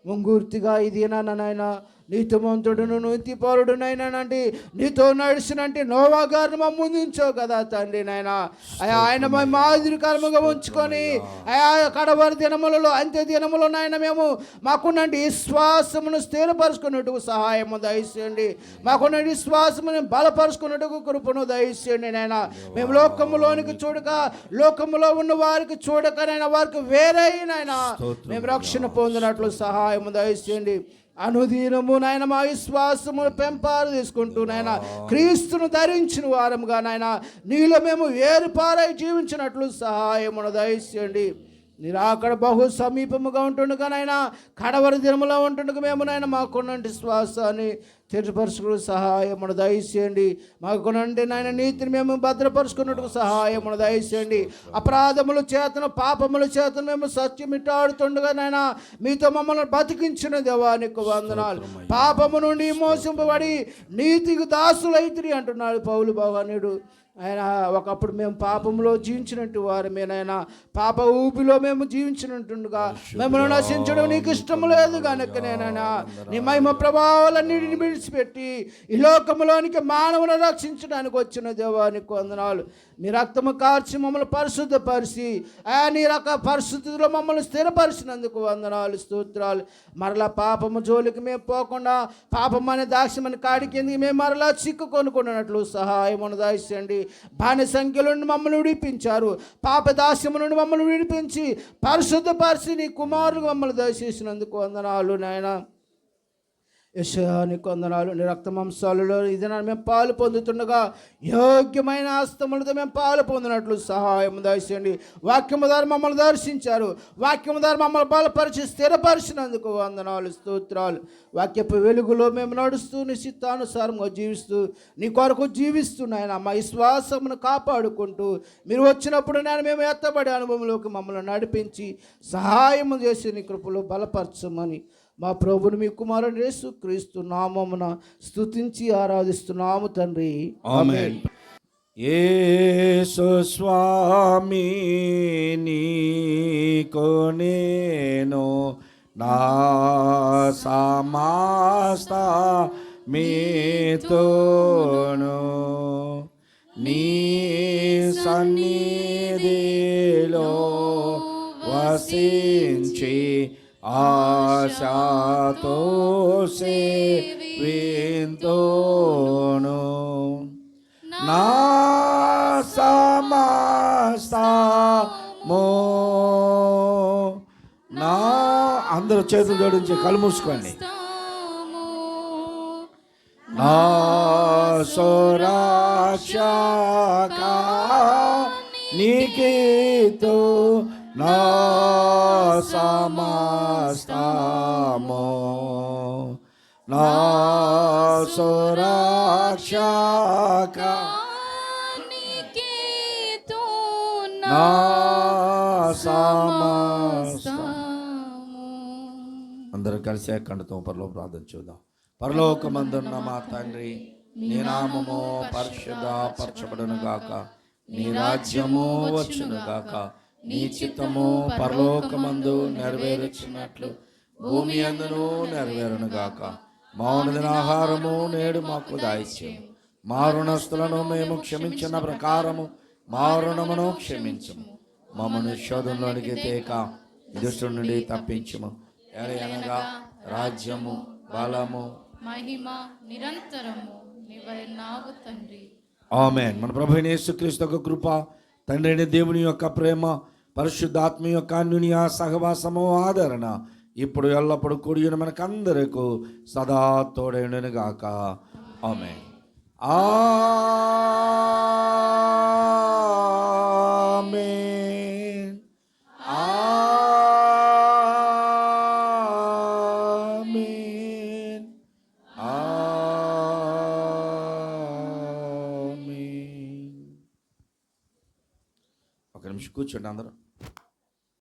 ముంగూర్తిగా ఇది నాయన నీతిమంతుడును నీతిపరుడునైనా అంటే నీతో నడిచినంటే నోవా గారిని మా ముందుంచావు కదా తండ్రి నాయన. అయా ఆయన మా మాదిరికరముగా ఉంచుకొని అయా కడవరి దినములలో అంత్య దినములో నాయన మేము మాకున్నటి విశ్వాసమును స్థిరపరుచుకున్నట్టుకు సహాయము దయచేయండి. మాకున్న విశ్వాసమును బలపరుచుకున్నట్టుకు కృపను దయచేయండి నాయన. మేము లోకములోనికి చూడక లోకములో ఉన్న వారికి చూడకనైనా వారికి వేరైనా మేము రక్షణ పొందినట్లు సహాయము దయచేయండి. అనుదినము నాయన మా విశ్వాసము పెంపారు తీసుకుంటూ నాయన క్రీస్తును ధరించిన వారముగా నాయన నీలో మేము ఏరుపారై జీవించినట్లు సహాయమును దయచేయండి. నిరాకడ బహు సమీపముగా ఉంటుండగా నాయన కడవరి దినములో ఉంటుండగా మేము నాయన మాకున్నటి శ్వాసాన్ని తెరపరుచుకుని సహాయమును దయచేయండి. మాకునంటే నాయన నీతిని మేము భద్రపరుచుకున్నట్టుకు సహాయమును దయచేయండి. అపరాధముల చేతను పాపముల చేతను మేము సత్యమిట్టాడుతుండగా నాయన మీతో మమ్మల్ని బతికించిన దేవానికి వందనాలు. పాపము నుండి మోసింపబడి నీతికి దాసులైతిరి అంటున్నాడు పౌలు భగవానుడు. ఆయన ఒకప్పుడు మేము పాపంలో జీవించినట్టు వారమేనైనా పాప ఊపిలో మేము జీవించినట్టుగా మిమ్మల్ని నశించడం నీకు ఇష్టం లేదు కనుక నేనైనా నీ మహిమ ప్రభావాలన్నిటిని విడిచిపెట్టి ఈ లోకంలోనికి మానవుని రక్షించడానికి వచ్చిన దేవానికి వందనాలు. మీ రక్తము కార్చి మమ్మల్ని పరిశుద్ధపరిచి నీ రక పరిశుద్ధిలో మమ్మల్ని స్థిరపరిచినందుకు వందనాలు స్తోత్రాలు. మరలా పాపము జోలికి మేము పోకుండా పాపం అనే దాక్ష్యమని కాడికి మేము మరలా చిక్కుకొనుకున్నట్లు సహాయమును దయచేయండి. బాని సంఖ్యల నుండి మమ్మల్ని విడిపించారు. పాప దాస్యము నుండి మమ్మల్ని విడిపించి పరిశుద్ధపరిచి నీ కుమారుడు మమ్మల్ని దయచేసినందుకు వందనాలు నాయన. యెషయానికి వందనాలు. నీ రక్త మాంసాలలో ఇది మేము పాలు పొందుతుండగా యోగ్యమైన ఆస్తములతో మేము పాలు పొందినట్లు సహాయం దయచేయండి. వాక్యము ద్వారా మమ్మల్ని దర్శించారు. వాక్యము ద్వారా మమ్మల్ని బలపరిచి స్థిరపరిచినందుకు వందనాలు స్తోత్రాలు. వాక్యపు వెలుగులో మేము నడుస్తూ నీ చిత్తానుసారంగా జీవిస్తూ నీ కొరకు జీవిస్తున్నాయన మా విశ్వాసమును కాపాడుకుంటూ మీరు వచ్చినప్పుడు నేను మేము ఎత్తబడే అనుభవంలోకి మమ్మల్ని నడిపించి సహాయము చేసి నీ కృపలో బలపరచమని మా ప్రభుని మీ కుమారుడు యేసు క్రీస్తు నామమున స్తుతించి ఆరాధిస్తున్నాము తండ్రి. ఆమేన్. యేసు స్వామి నీకు నేను నా సమస్త మీతోను నీ సన్నిధిలో వసించి ఆశాతో సేవింతును నా సమస్తము నా అందరూ చేతులు జోడించి కళ్ళు మూసుకోండి. నా సురక్షక నీకీతో నా సమస్తము నా సురక్షక నీకేతో నా సమస్త. అందరూ కలిసి కండతో పరలోక ప్రార్థన చూద్దాం. పరలోకమందున్న మా తండ్రి, నీ నామము పరిశుద్ధ పరచబడును గాక, నీ రాజ్యము వచ్చును గాక, నీ చిత్తము పరలోకమందు నెరవేరుచున్నట్లు భూమి అందును నెరవేరును గాక. మా అనుదిన ఆహారము నేడు మాకు దయచేయము, మా రుణస్తులను మేము క్షమించిన ప్రకారము మా రుణమును క్షమించము, మమ్మను శోధంలోనికి తేక దుష్టుడి నుండి తప్పించుము. అనగా రాజ్యము, బలము, మహిమ నిరంతరము నీవైనావు తండ్రి. ఆమేన్. మన ప్రభువైన యేసుక్రీస్తు యొక్క కృప, తండ్రి అయిన దేవుని యొక్క ప్రేమ, పరిశుద్ధాత్మ యొక్క అన్యోన్య సహవాసము, ఆదరణ ఇప్పుడు ఎల్లప్పుడు కూడి మనకందరకు సదా తోడైనను గాక. ఆమేన్. ఆమేన్. ఆమేన్. ఆమేన్. ఒక నిమిషం కూర్చోండి అందరూ.